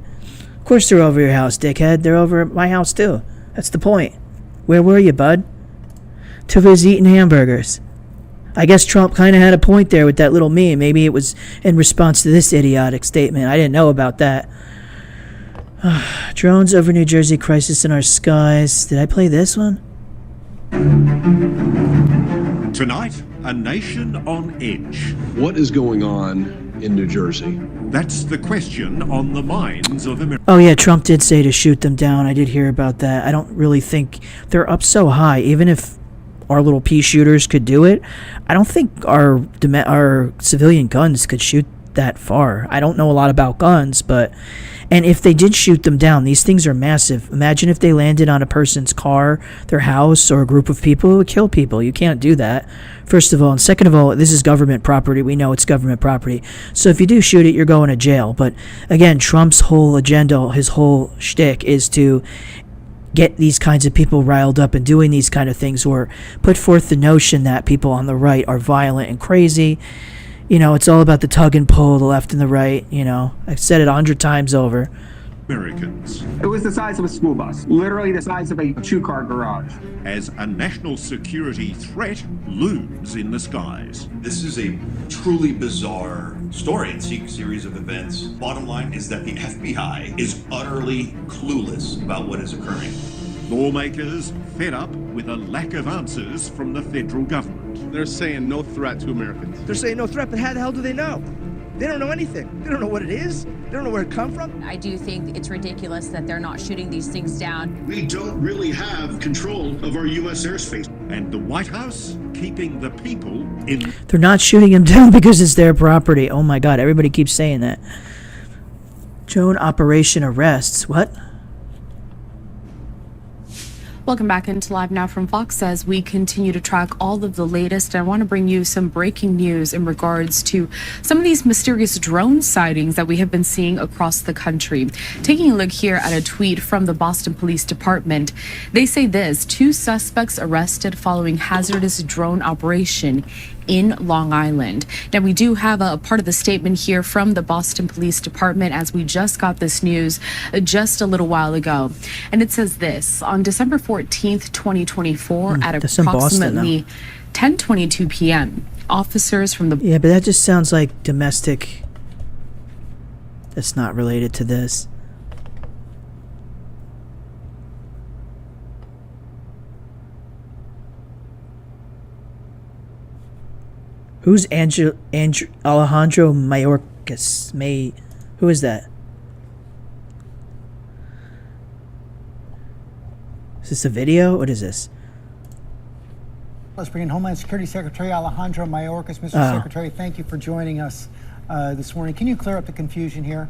Of course they're over your house, dickhead. They're over my house, too. That's the point. Where were you, bud? Too busy eating hamburgers. I guess Trump kind of had a point there with that little meme. Maybe it was in response to this idiotic statement. I didn't know about that. Drones over New Jersey, crisis in our skies. Did I play this one? Tonight, a nation on edge. What is going on in New Jersey? That's the question on the minds of America. Oh yeah, Trump did say to shoot them down. I did hear about that. I don't really think they're up so high. Even if our little pea shooters could do it, I don't think our civilian guns could shoot that far. I don't know a lot about guns, but and if they did shoot them down, these things are massive. Imagine if they landed on a person's car, their house, or a group of people. It would kill people. You can't do that, first of all. And second of all, this is government property. We know it's government property. So if you do shoot it, you're going to jail. But again, Trump's whole agenda, his whole shtick is to get these kinds of people riled up and doing these kind of things, or put forth the notion that people on the right are violent and crazy. You know, it's all about the tug and pull, the left and the right. You know, I've said it 100 times over. Americans. It was the size of a school bus, literally the size of a two-car garage. As a national security threat looms in the skies. This is a truly bizarre story and series of events. Bottom line is that the FBI is utterly clueless about what is occurring. Lawmakers fed up with a lack of answers from the federal government. They're saying no threat to Americans. They're saying no threat, but how the hell do they know? They don't know anything. They don't know what it is. They don't know where it come from. I do think it's ridiculous that they're not shooting these things down. We don't really have control of our U.S. airspace. And the White House keeping the people in. They're not shooting them down because it's their property. Oh my God, everybody keeps saying that. Drone operation arrests. What? Welcome back into Live Now from Fox as we continue to track all of the latest. I want to bring you some breaking news in regards to some of these mysterious drone sightings that we have been seeing across the country. Taking a look here at a tweet from the Boston Police Department, they say this: 2 suspects arrested following hazardous drone operation in Long Island. Now, we do have a part of the statement here from the Boston Police Department as we just got this news just a little while ago. And it says this: on December 14th, 2024, at approximately 10:22 p.m., officers from the... Yeah, but that just sounds like domestic. That's not related to this. Who's Alejandro Mayorkas? Who is that? Is this a video? What is this? Let's bring in Homeland Security Secretary Alejandro Mayorkas. Mr. Secretary, thank you for joining us this morning. Can you clear up the confusion here?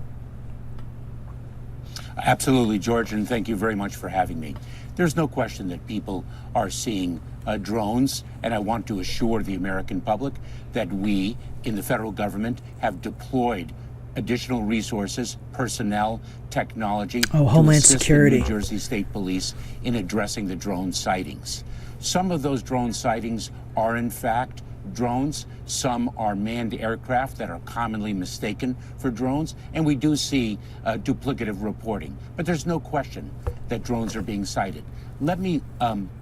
Absolutely, George, and thank you very much for having me. There's no question that people are seeing drones, and I want to assure the American public that we in the federal government have deployed additional resources, personnel, technology Homeland to assist Security. the New Jersey State Police in addressing the drone sightings. Some of those drone sightings are in fact drones. Some are manned aircraft that are commonly mistaken for drones, and we do see duplicative reporting. But there's no question that drones are being sighted. Let me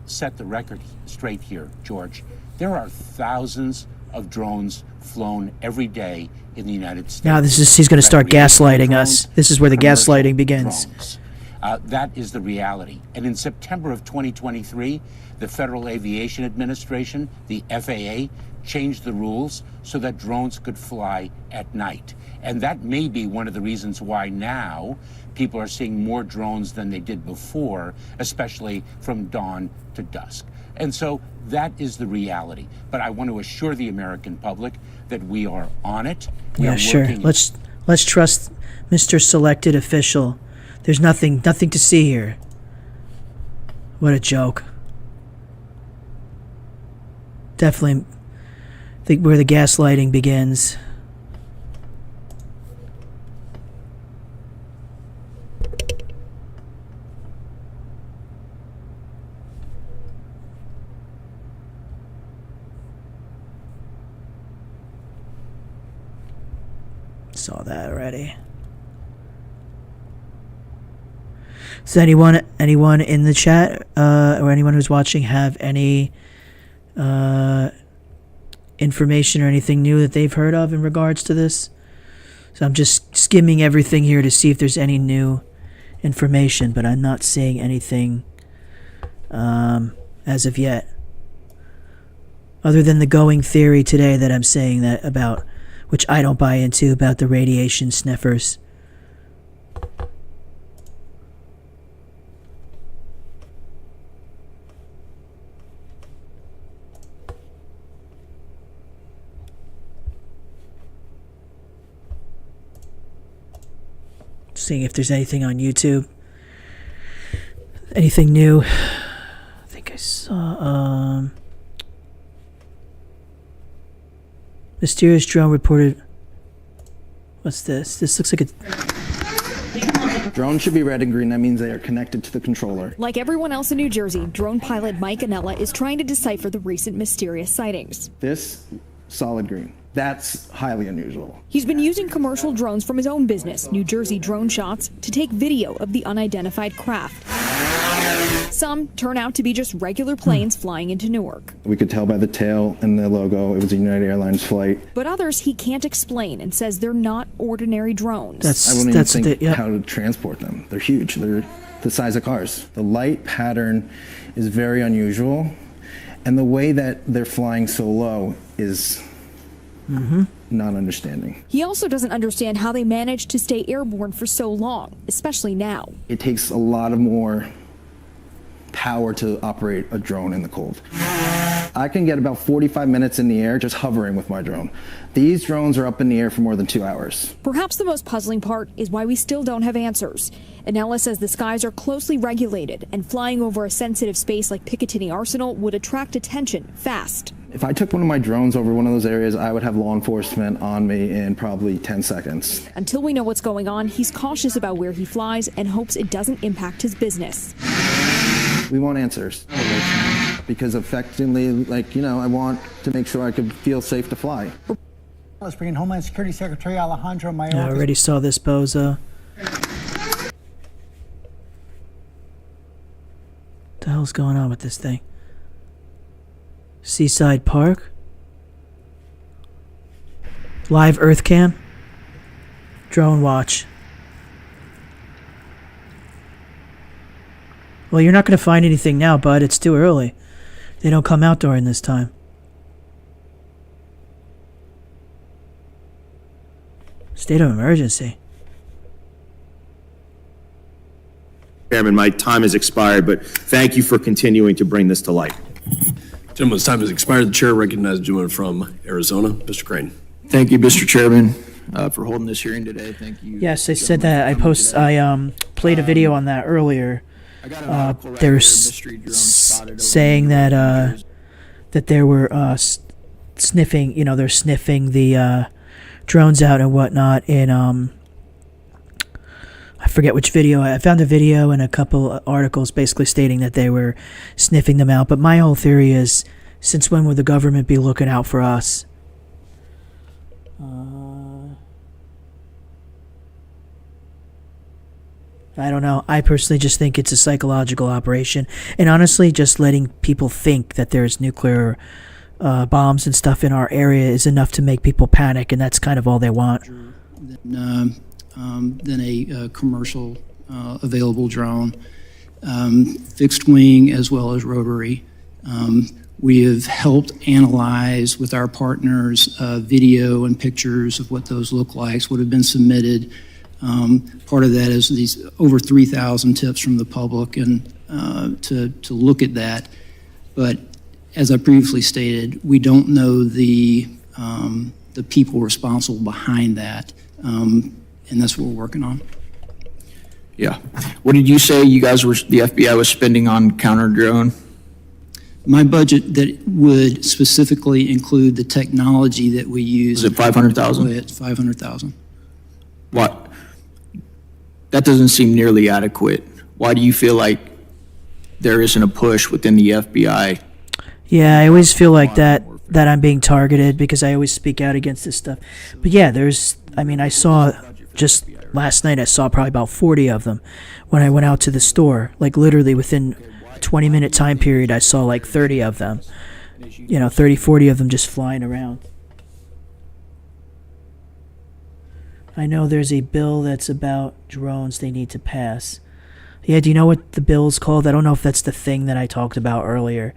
set the record straight here, George. There are thousands of drones flown every day in the United States. Now he's going to start gaslighting us. This is where the gaslighting begins. Drones. That is the reality. And in September of 2023, the Federal Aviation Administration, the FAA, changed the rules so that drones could fly at night. And that may be one of the reasons why now people are seeing more drones than they did before, especially from dawn to dusk. And so that is the reality. But I want to assure the American public that we are on it. Yeah, sure. Let's trust Mr. Selected Official. There's nothing to see here. What a joke. Definitely think where the gaslighting begins. Saw that already. Does anyone in the chat or anyone who's watching have any information or anything new that they've heard of in regards to this? So I'm just skimming everything here to see if there's any new information, but I'm not seeing anything as of yet. Other than the going theory today that I'm saying that about, which I don't buy into, about the radiation sniffers. Seeing if there's anything on YouTube. Anything new. I think I saw mysterious drone reported. What's this? This looks like a Drones should be red and green. That means they are connected to the controller. Like everyone else in New Jersey, drone pilot Mike Anella is trying to decipher the recent mysterious sightings. This, solid green. That's highly unusual. He's been using commercial drones from his own business, New Jersey Drone Shots, to take video of the unidentified craft. Some turn out to be just regular planes flying into Newark. We could tell by the tail and the logo it was a United Airlines flight. But others he can't explain and says they're not ordinary drones. I wouldn't even think how to transport them. They're huge. They're the size of cars. The light pattern is very unusual, and the way that they're flying so low is not understanding. He also doesn't understand how they managed to stay airborne for so long, especially now. It takes a lot of more power to operate a drone in the cold. I can get about 45 minutes in the air just hovering with my drone. These drones are up in the air for more than 2 hours. Perhaps the most puzzling part is why we still don't have answers. Anella says the skies are closely regulated, and flying over a sensitive space like Picatinny Arsenal would attract attention fast. If I took one of my drones over one of those areas, I would have law enforcement on me in probably 10 seconds. Until we know what's going on, he's cautious about where he flies and hopes it doesn't impact his business. We want answers. Because effectively, I want to make sure I could feel safe to fly. Let's bring in Homeland Security Secretary Alejandro Mayorkas. I already saw this bozo. What the hell's going on with this thing? Seaside Park? Live Earth Cam? Drone watch. Well, you're not going to find anything now, bud. It's too early. They don't come out during this time. State of emergency. Chairman, my time has expired, but thank you for continuing to bring this to light. Gentleman's time has expired. The chair recognizes the gentleman from Arizona, Mr. Crane. Thank you, Mr. Chairman, for holding this hearing today. Thank you. Yes, I said that. I played a video on that earlier. They're saying that that they were sniffing. They're sniffing the drones out and whatnot in I forget which video. I found a video and a couple articles basically stating that they were sniffing them out. But my whole theory is, since when would the government be looking out for us? I don't know. I personally just think it's a psychological operation. And honestly, just letting people think that there's nuclear bombs and stuff in our area is enough to make people panic, and that's kind of all they want. Than a commercial available drone, fixed wing as well as rotary. We have helped analyze with our partners video and pictures of what those look like, what have been submitted. Part of that is these over 3,000 tips from the public, and to look at that. But as I previously stated, we don't know the people responsible behind that. And that's what we're working on. Yeah. What did you say the FBI was spending on counter drone? My budget that would specifically include the technology that we use. Is it 500,000? It's 500,000. What? That doesn't seem nearly adequate. Why do you feel like there isn't a push within the FBI? Yeah, I always feel like that I'm being targeted because I always speak out against this stuff. But yeah, I saw just last night, I saw probably about 40 of them when I went out to the store. Like literally within a 20-minute time period, I saw like 30 of them. 30, 40 of them just flying around. I know there's a bill that's about drones they need to pass. Yeah, do you know what the bill's called? I don't know if that's the thing that I talked about earlier.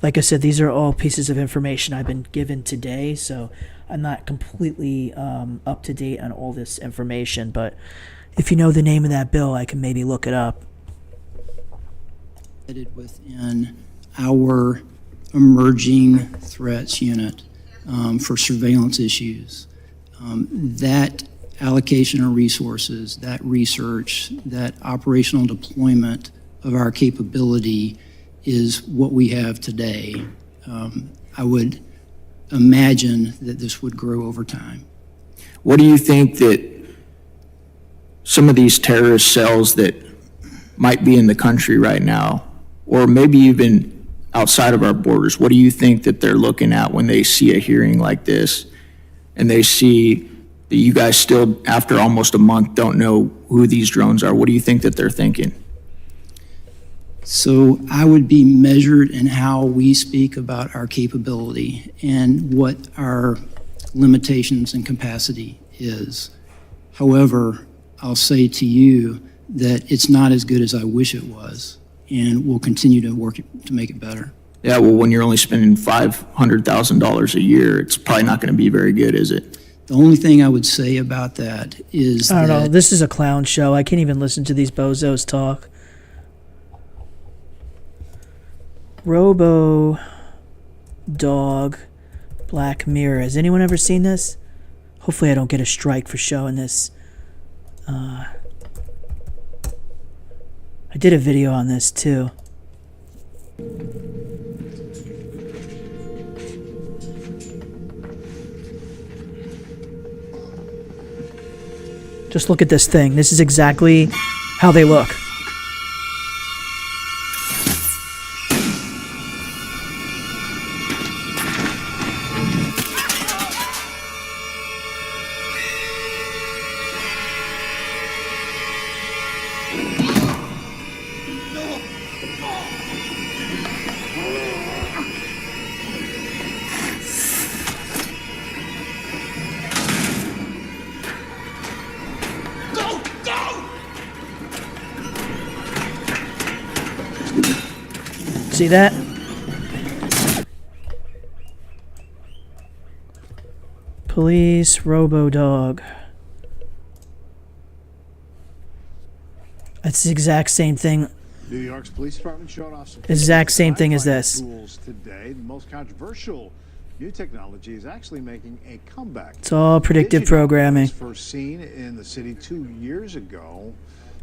Like I said, these are all pieces of information I've been given today, so I'm not completely up to date on all this information, but if you know the name of that bill, I can maybe look it up. Within our emerging threats unit for surveillance issues. That allocation of resources, that research, that operational deployment of our capability is what we have today. I would imagine that this would grow over time. What do you think that some of these terrorist cells that might be in the country right now, or maybe even outside of our borders, what do you think that they're looking at when they see a hearing like this and they see that you guys still, after almost a month, don't know who these drones are? What do you think that they're thinking? So I would be measured in how we speak about our capability and what our limitations and capacity is. However, I'll say to you that it's not as good as I wish it was, and we'll continue to work to make it better. Yeah, well, when you're only spending $500,000 a year, it's probably not going to be very good, is it? The only thing I would say about that is I don't know. This is a clown show. I can't even listen to these bozos talk. Robo Dog Black Mirror. Has anyone ever seen this? Hopefully I don't get a strike for showing this. I did a video on this too. Just look at this thing. This is exactly how they look. See that? Police Robo-Dog. It's the exact same thing. New York's police department showing off some Exact same thing as this. tools today. The most controversial new technology is actually making a comeback. It's all predictive programming. It was first seen in the city 2 years ago.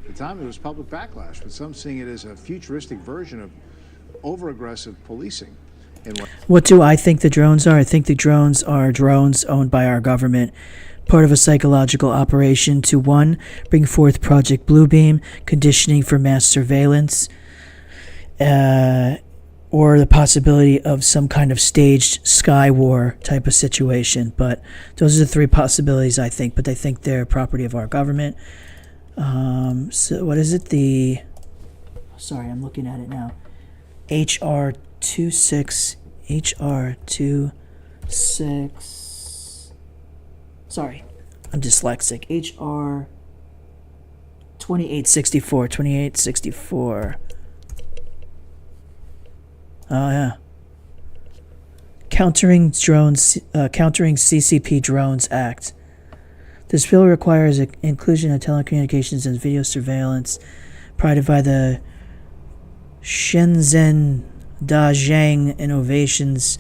At the time, there was public backlash, with some seeing it as a futuristic version of over-aggressive policing. What do I think the drones are? I think the drones are drones owned by our government, part of a psychological operation to, 1, bring forth Project Bluebeam, conditioning for mass surveillance, or the possibility of some kind of staged sky war type of situation. But those are the 3 possibilities, I think. But I think they're property of our government. So what is it? Sorry, I'm looking at it now. HR 26. Sorry, I'm dyslexic. HR 2864. Oh yeah. Countering CCP Drones Act. This bill requires inclusion of telecommunications and video surveillance provided by the Shenzhen Dazhang Innovations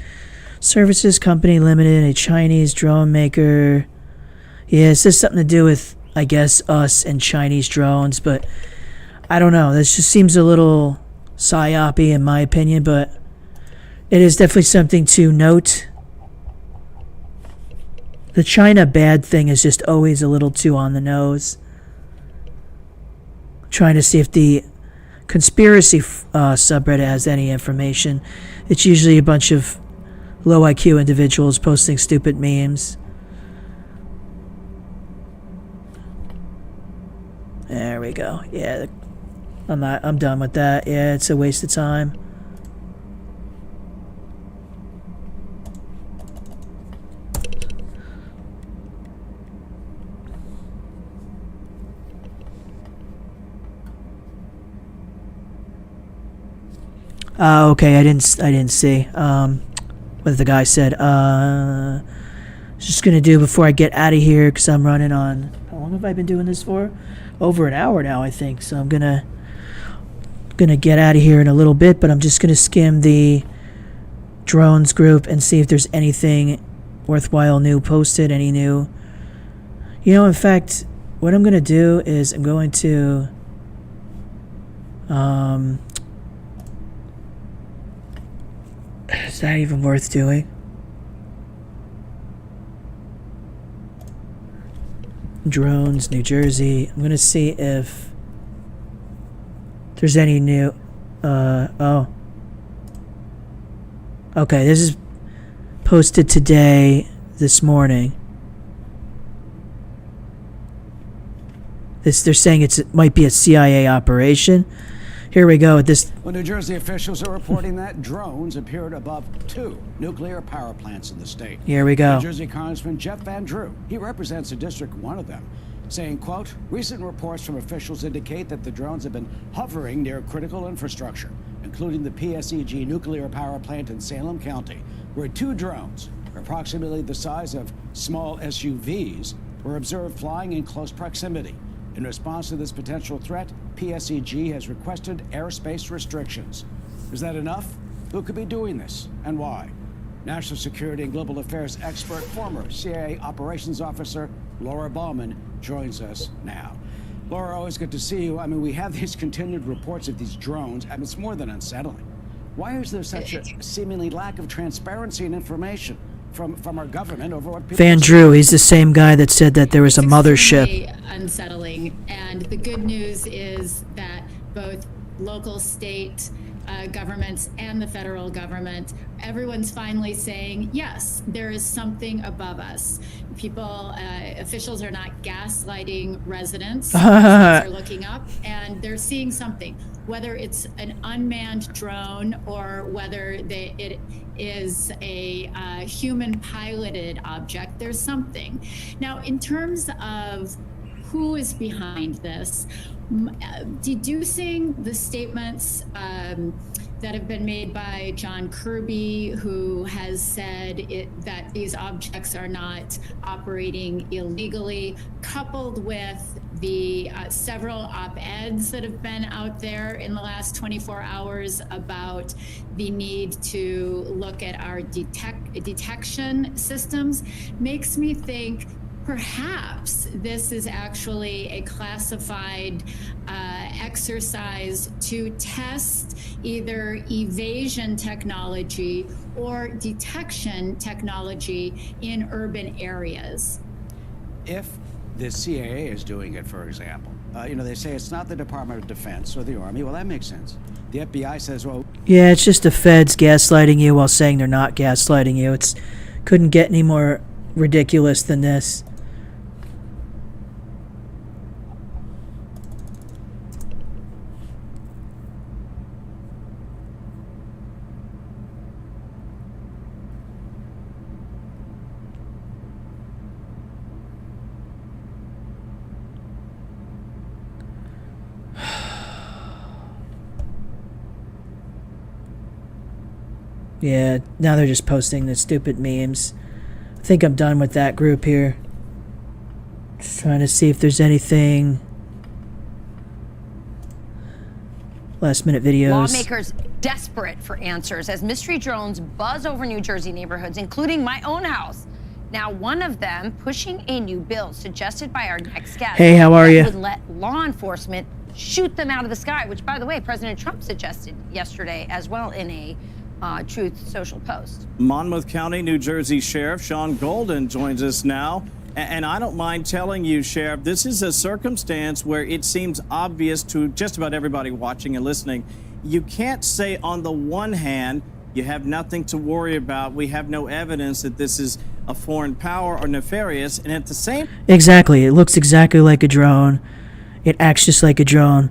Services Company Limited, a Chinese drone maker. Yeah, this has something to do with, I guess, us and Chinese drones, but I don't know. This just seems a little psyop-y in my opinion, but it is definitely something to note. The China bad thing is just always a little too on the nose. Trying to see if the conspiracy subreddit has any information. It's usually a bunch of low IQ individuals posting stupid memes. There we go. Yeah, I'm done with that. Yeah, it's a waste of time. Okay, I didn't see what the guy said. Just gonna do before I get out of here because I'm running on. How long have I been doing this for? Over an hour now, I think. So I'm gonna get out of here in a little bit, but I'm just gonna skim the drones group and see if there's anything worthwhile new posted. Any new? In fact, what I'm gonna do is I'm going to is that even worth doing? Drones, New Jersey. I'm gonna see if there's any new. Oh. Okay, this is posted today, this morning. They're saying it might be a CIA operation. Here we go. Well, New Jersey officials are reporting that drones appeared above 2 nuclear power plants in the state. Here we go. New Jersey Congressman Jeff Van Drew, he represents a district, one of them, saying, quote, recent reports from officials indicate that the drones have been hovering near critical infrastructure, including the PSEG nuclear power plant in Salem County, where 2 drones, approximately the size of small SUVs, were observed flying in close proximity. In response to this potential threat, PSEG has requested airspace restrictions. Is that enough? Who could be doing this and why? National Security and Global Affairs expert, former CIA operations officer Laura Bauman joins us now. Laura, always good to see you. I mean, we have these continued reports of these drones. I mean, it's more than unsettling. Why is there such a seemingly lack of transparency and information from our government over what people... Van Drew, he's the same guy that said that there was a mothership. Unsettling. And the good news is that both local, state governments and the federal government, everyone's finally saying, yes, there is something above us. People, officials are not gaslighting residents. Residents are looking up and they're seeing something. Whether it's an unmanned drone or whether it is a human piloted object, there's something. Now, in terms of who is behind this, deducing the statements that have been made by John Kirby, who has said that these objects are not operating illegally, coupled with the several op-eds that have been out there in the last 24 hours about the need to look at our detection systems, makes me think perhaps this is actually a classified exercise to test either evasion technology or detection technology in urban areas. If the CIA is doing it, for example, they say it's not the Department of Defense or the Army. Well, that makes sense. The FBI says, well... Yeah, it's just the feds gaslighting you while saying they're not gaslighting you. Couldn't get any more ridiculous than this. Yeah, now they're just posting the stupid memes. I think I'm done with that group here. Just trying to see if there's anything. Last minute videos. Lawmakers desperate for answers as mystery drones buzz over New Jersey neighborhoods, including my own house. Now, one of them pushing a new bill suggested by our next guest. Hey, how are you? Would let law enforcement shoot them out of the sky, which, by the way, President Trump suggested yesterday as well in a Truth Social post. Monmouth County, New Jersey Sheriff Sean Golden joins us now. And I don't mind telling you, Sheriff, this is a circumstance where it seems obvious to just about everybody watching and listening. You can't say on the one hand, you have nothing to worry about. We have no evidence that this is a foreign power or nefarious. And at the same... Exactly. It looks exactly like a drone. It acts just like a drone.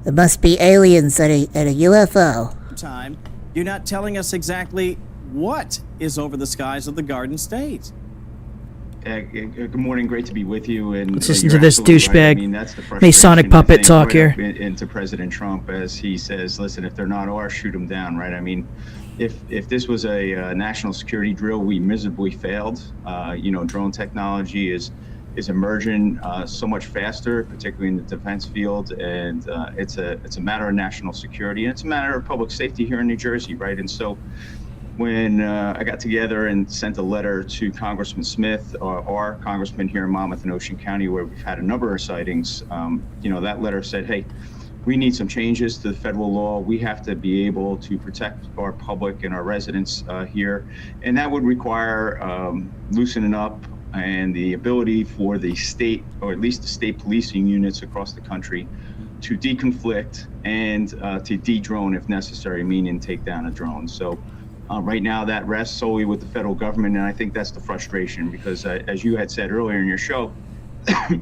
It must be aliens at a UFO. Time, you're not telling us exactly what is over the skies of the Garden State. Good morning. Great to be with you. And Let's listen you're to this absolutely right. I douchebag mean, that's the frustration, Masonic I puppet think, talk right here. up into President Trump as he says, "Listen, if they're not ours, shoot them down." Right? I mean, if this was a national security drill, we miserably failed. Drone technology is emerging so much faster, particularly in the defense field, and it's a matter of national security, and it's a matter of public safety here in New Jersey, right? And so, when I got together and sent a letter to Congressman Smith, our congressman here in Monmouth and Ocean County, where we've had a number of sightings, that letter said, hey, we need some changes to the federal law. We have to be able to protect our public and our residents here. And that would require loosening up and the ability for the state, or at least the state policing units across the country, to deconflict and to de-drone if necessary, meaning take down a drone. So right now that rests solely with the federal government, and I think that's the frustration because as you had said earlier in your show,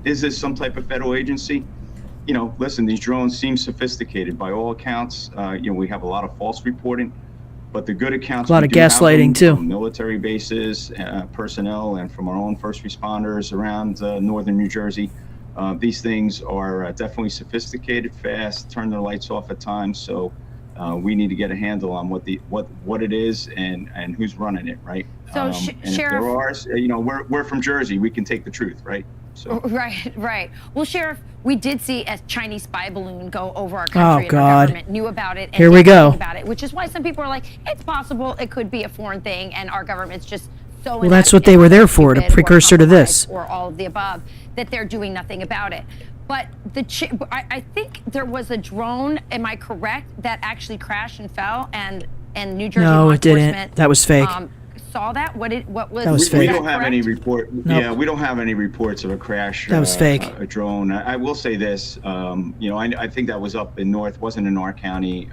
is this some type of federal agency? Listen, these drones seem sophisticated by all accounts. We have a lot of false reporting, but the good accounts, a lot of gaslighting too. From military bases, personnel, and from our own first responders around northern New Jersey. These things are definitely sophisticated, fast, turn their lights off at times. So we need to get a handle on what it is and who's running it, right? So, and Sheriff, if there are, we're from Jersey. We can take the truth, right? So. Right. Well, Sheriff, we did see a Chinese spy balloon go over our country. Oh, God. And our government knew about it. And Here we go. About it, which is why some people are like, it's possible it could be a foreign thing, and our government's just so. Well, that's what they were there for, the precursor to this. Or all of the above, that they're doing nothing about it. But I think there was a drone. Am I correct? That actually crashed and fell, and New Jersey law it didn't. enforcement, That was fake. Saw that? What was? That was fake. We don't have any report. Nope. Yeah, we don't have any reports of a crash. That was fake. A drone. I will say this. I think that was up in North. Wasn't in our county.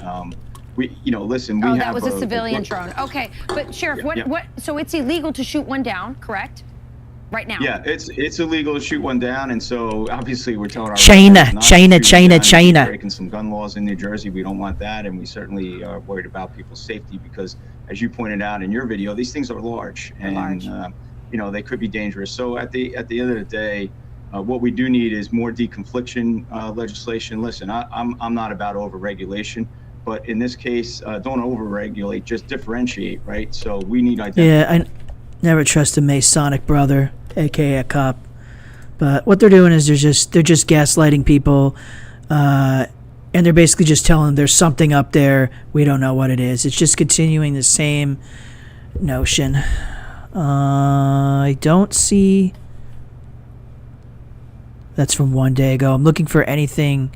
Listen. We have that was a civilian drone. Okay, but Sheriff, what? So it's illegal to shoot one down, correct? Right now. Yeah, it's illegal to shoot one down, and so obviously we're telling our China, China. Breaking some gun laws in New Jersey. We don't want that, and we certainly are worried about people's safety because, as you pointed out in your video, these things are large, and they could be dangerous. So at the end of the day, what we do need is more deconfliction legislation. Listen, I'm not about overregulation, but in this case, don't overregulate, just differentiate, right? So we need identity. Yeah, I never trust a Masonic brother, aka a cop. But what they're doing is they're just gaslighting people, and they're basically just telling them there's something up there. We don't know what it is. It's just continuing the same notion. I don't see. That's from one day ago. I'm looking for anything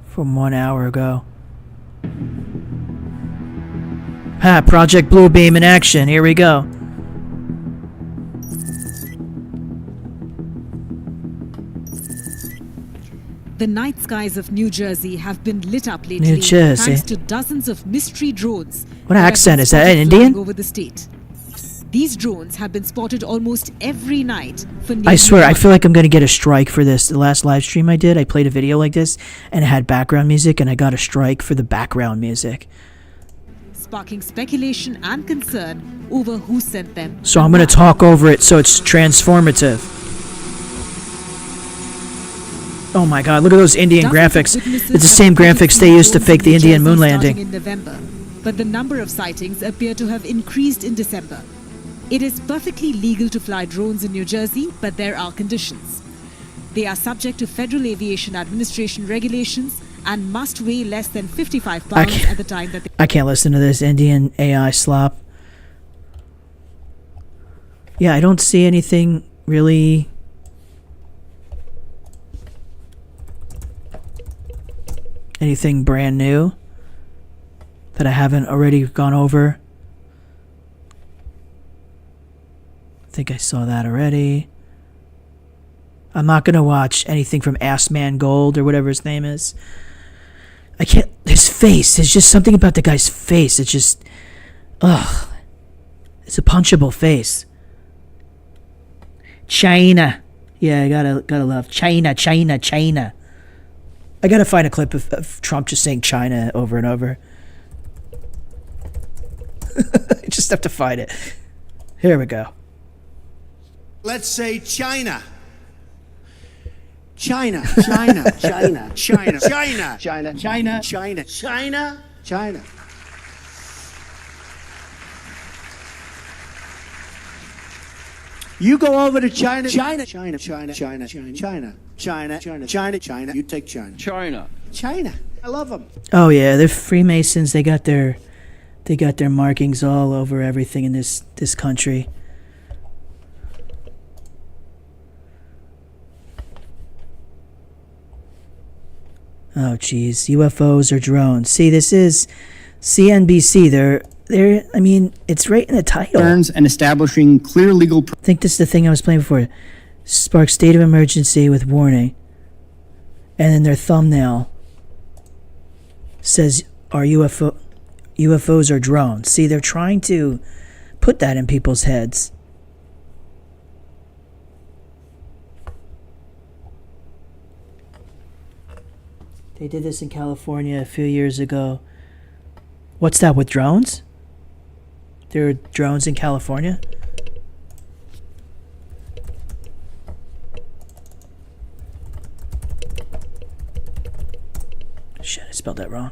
from 1 hour ago. Project Bluebeam in action. Here we go. The night skies of New Jersey have been lit up lately New Jersey. thanks to dozens of mystery drones. What accent is that? Indian? Over the state. These drones have been spotted almost every night for I swear, I feel like I'm going to get a strike for this. The last live stream I did, I played a video like this, and it had background music, and I got a strike for the background music. Sparking speculation and concern over who sent them. So I'm going to talk over it so it's transformative. Oh my god, look at those Indian graphics. It's the same graphics they used to fake the Indian moon landing. In November, but the number of sightings appear to have increased in December. It is perfectly legal to fly drones in New Jersey, but there are conditions. They are subject to Federal Aviation Administration regulations and must weigh less than 55 pounds at the time that they... I can't listen to this Indian AI slop. Yeah, I don't see anything really... anything brand new that I haven't already gone over. I think I saw that already. I'm not gonna watch anything from Ass Man Gold or whatever his name is. I can't. His face. There's just something about the guy's face. It's just, ugh. It's a punchable face. China. Yeah, I gotta love China. I gotta find a clip of Trump just saying China over and over. I just have to find it. Here we go. Let's say China. China, China, China, China, China, China, China, China, China, China. You go over to China, China, China, China, China, China, China, China, China, China, China. You take China. China. China. I love them. Oh yeah, they're Freemasons. They got their markings all over everything in this country. Oh geez, UFOs or drones. See, this is CNBC. They're. I mean, it's right in the title. And establishing clear legal. I think this is the thing I was playing before. Spark state of emergency with warning, and then their thumbnail says, "Are UFOs or drones?" See, they're trying to put that in people's heads. They did this in California a few years ago. What's that with drones? There are drones in California? Shit, I spelled that wrong.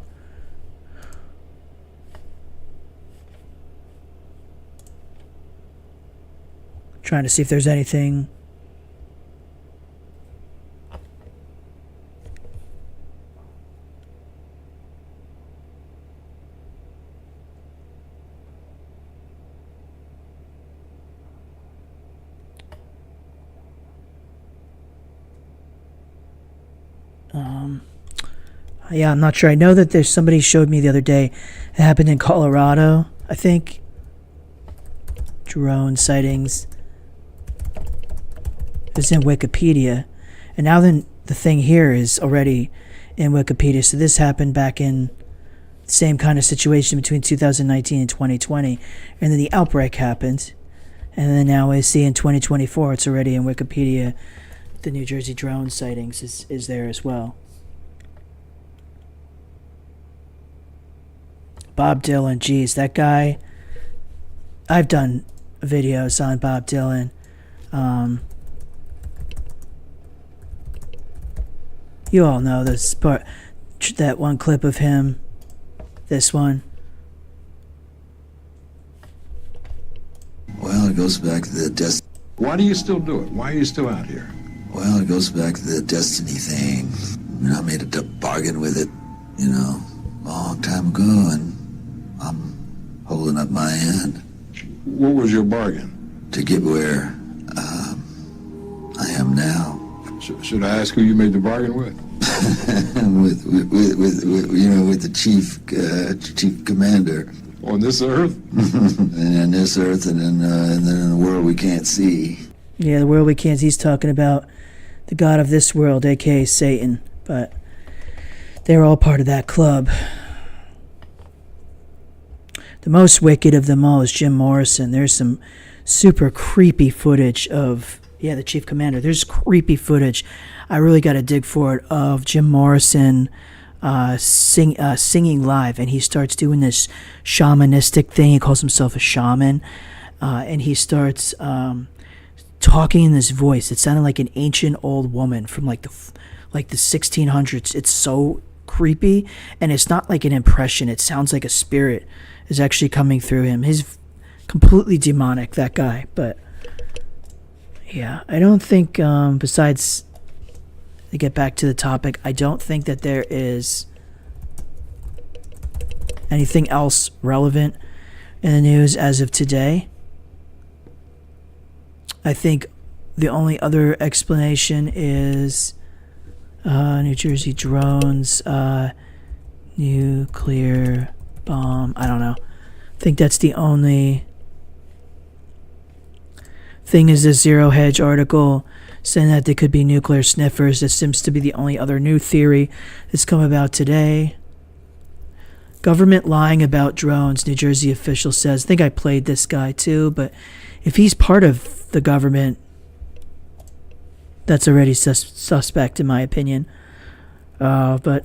Trying to see if there's anything. Yeah, I'm not sure. I know that there's somebody showed me the other day. It happened in Colorado, I think. Drone sightings. It's in Wikipedia. And now then the thing here is already in Wikipedia. So this happened back in the same kind of situation between 2019 and 2020. And then the outbreak happened. And then now I see in 2024 it's already in Wikipedia. The New Jersey drone sightings is there as well. Bob Dylan, geez, that guy. I've done videos on Bob Dylan. You all know this part, that one clip of him. This one. Well, it goes back to the destiny. Why do you still do it? Why are you still out here? Well, it goes back to the destiny thing. You know, I made a bargain with it, you know, a long time ago, and I'm holding up my end. What was your bargain? To get where I am now. Should I ask who you made the bargain with? with the chief commander. On this earth? And on this earth, and then in the world we can't see. Yeah, the world we can't see. He's talking about the god of this world, aka Satan. But they're all part of that club. The most wicked of them all is Jim Morrison. There's some super creepy footage of, the chief commander. There's creepy footage. I really got to dig for it, of Jim Morrison singing live. And he starts doing this shamanistic thing. He calls himself a shaman. And he starts talking in this voice. It sounded like an ancient old woman from like the 1600s. It's so creepy. And it's not like an impression. It sounds like a spirit is actually coming through him. He's completely demonic, that guy. But yeah, I don't think, besides, to get back to the topic, I don't think that there is anything else relevant in the news as of today. I think the only other explanation is New Jersey drones, nuclear bomb. I don't know. I think that's the only thing. Is this Zero Hedge article saying that there could be nuclear sniffers. This seems to be the only other new theory that's come about today. Government lying about drones, New Jersey official says. I think I played this guy too, but if he's part of the government, that's already suspect in my opinion. But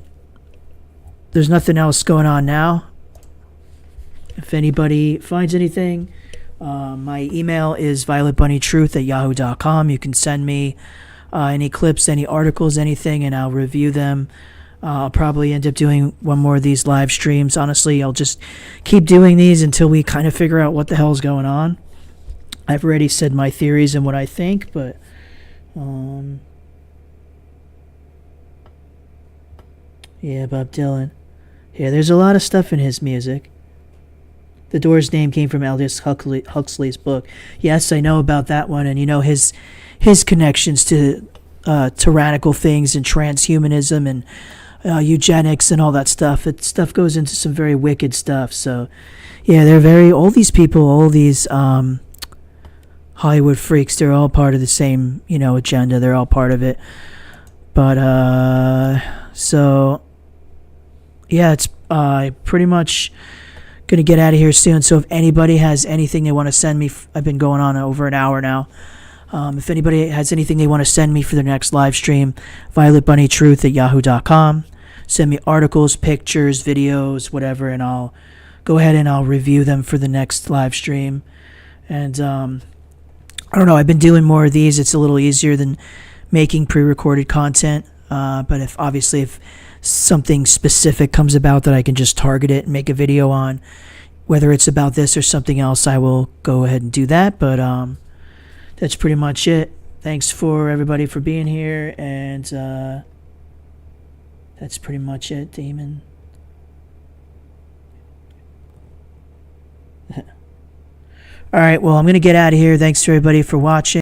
there's nothing else going on now. If anybody finds anything, My email is violetbunnytruth@yahoo.com. You can send me any clips, any articles, anything, and I'll review them. I'll probably end up doing one more of these live streams. Honestly, I'll just keep doing these until we kind of figure out what the hell's going on. I've already said my theories and what I think, but yeah, Bob Dylan. Yeah, there's a lot of stuff in his music. The Doors' name came from Aldous Huxley's book. Yes, I know about that one, and you know his connections to tyrannical things and transhumanism and eugenics and all that stuff. Stuff goes into some very wicked stuff. So, yeah, all these people, all these Hollywood freaks, they're all part of the same, agenda. They're all part of it. But, so, yeah, it's pretty much going to get out of here soon. So if anybody has anything they want to send me, I've been going on over an hour now. If anybody has anything they want to send me for their next live stream, violetbunnytruth@yahoo.com. Send me articles, pictures, videos, whatever, and I'll go ahead and I'll review them for the next live stream. And I don't know, I've been doing more of these. It's a little easier than making pre-recorded content. But if something specific comes about that I can just target it and make a video on, whether it's about this or something else, I will go ahead and do that. But that's pretty much it. Thanks for everybody for being here, and that's pretty much it, Damon. All right, well, I'm going to get out of here. Thanks to everybody for watching.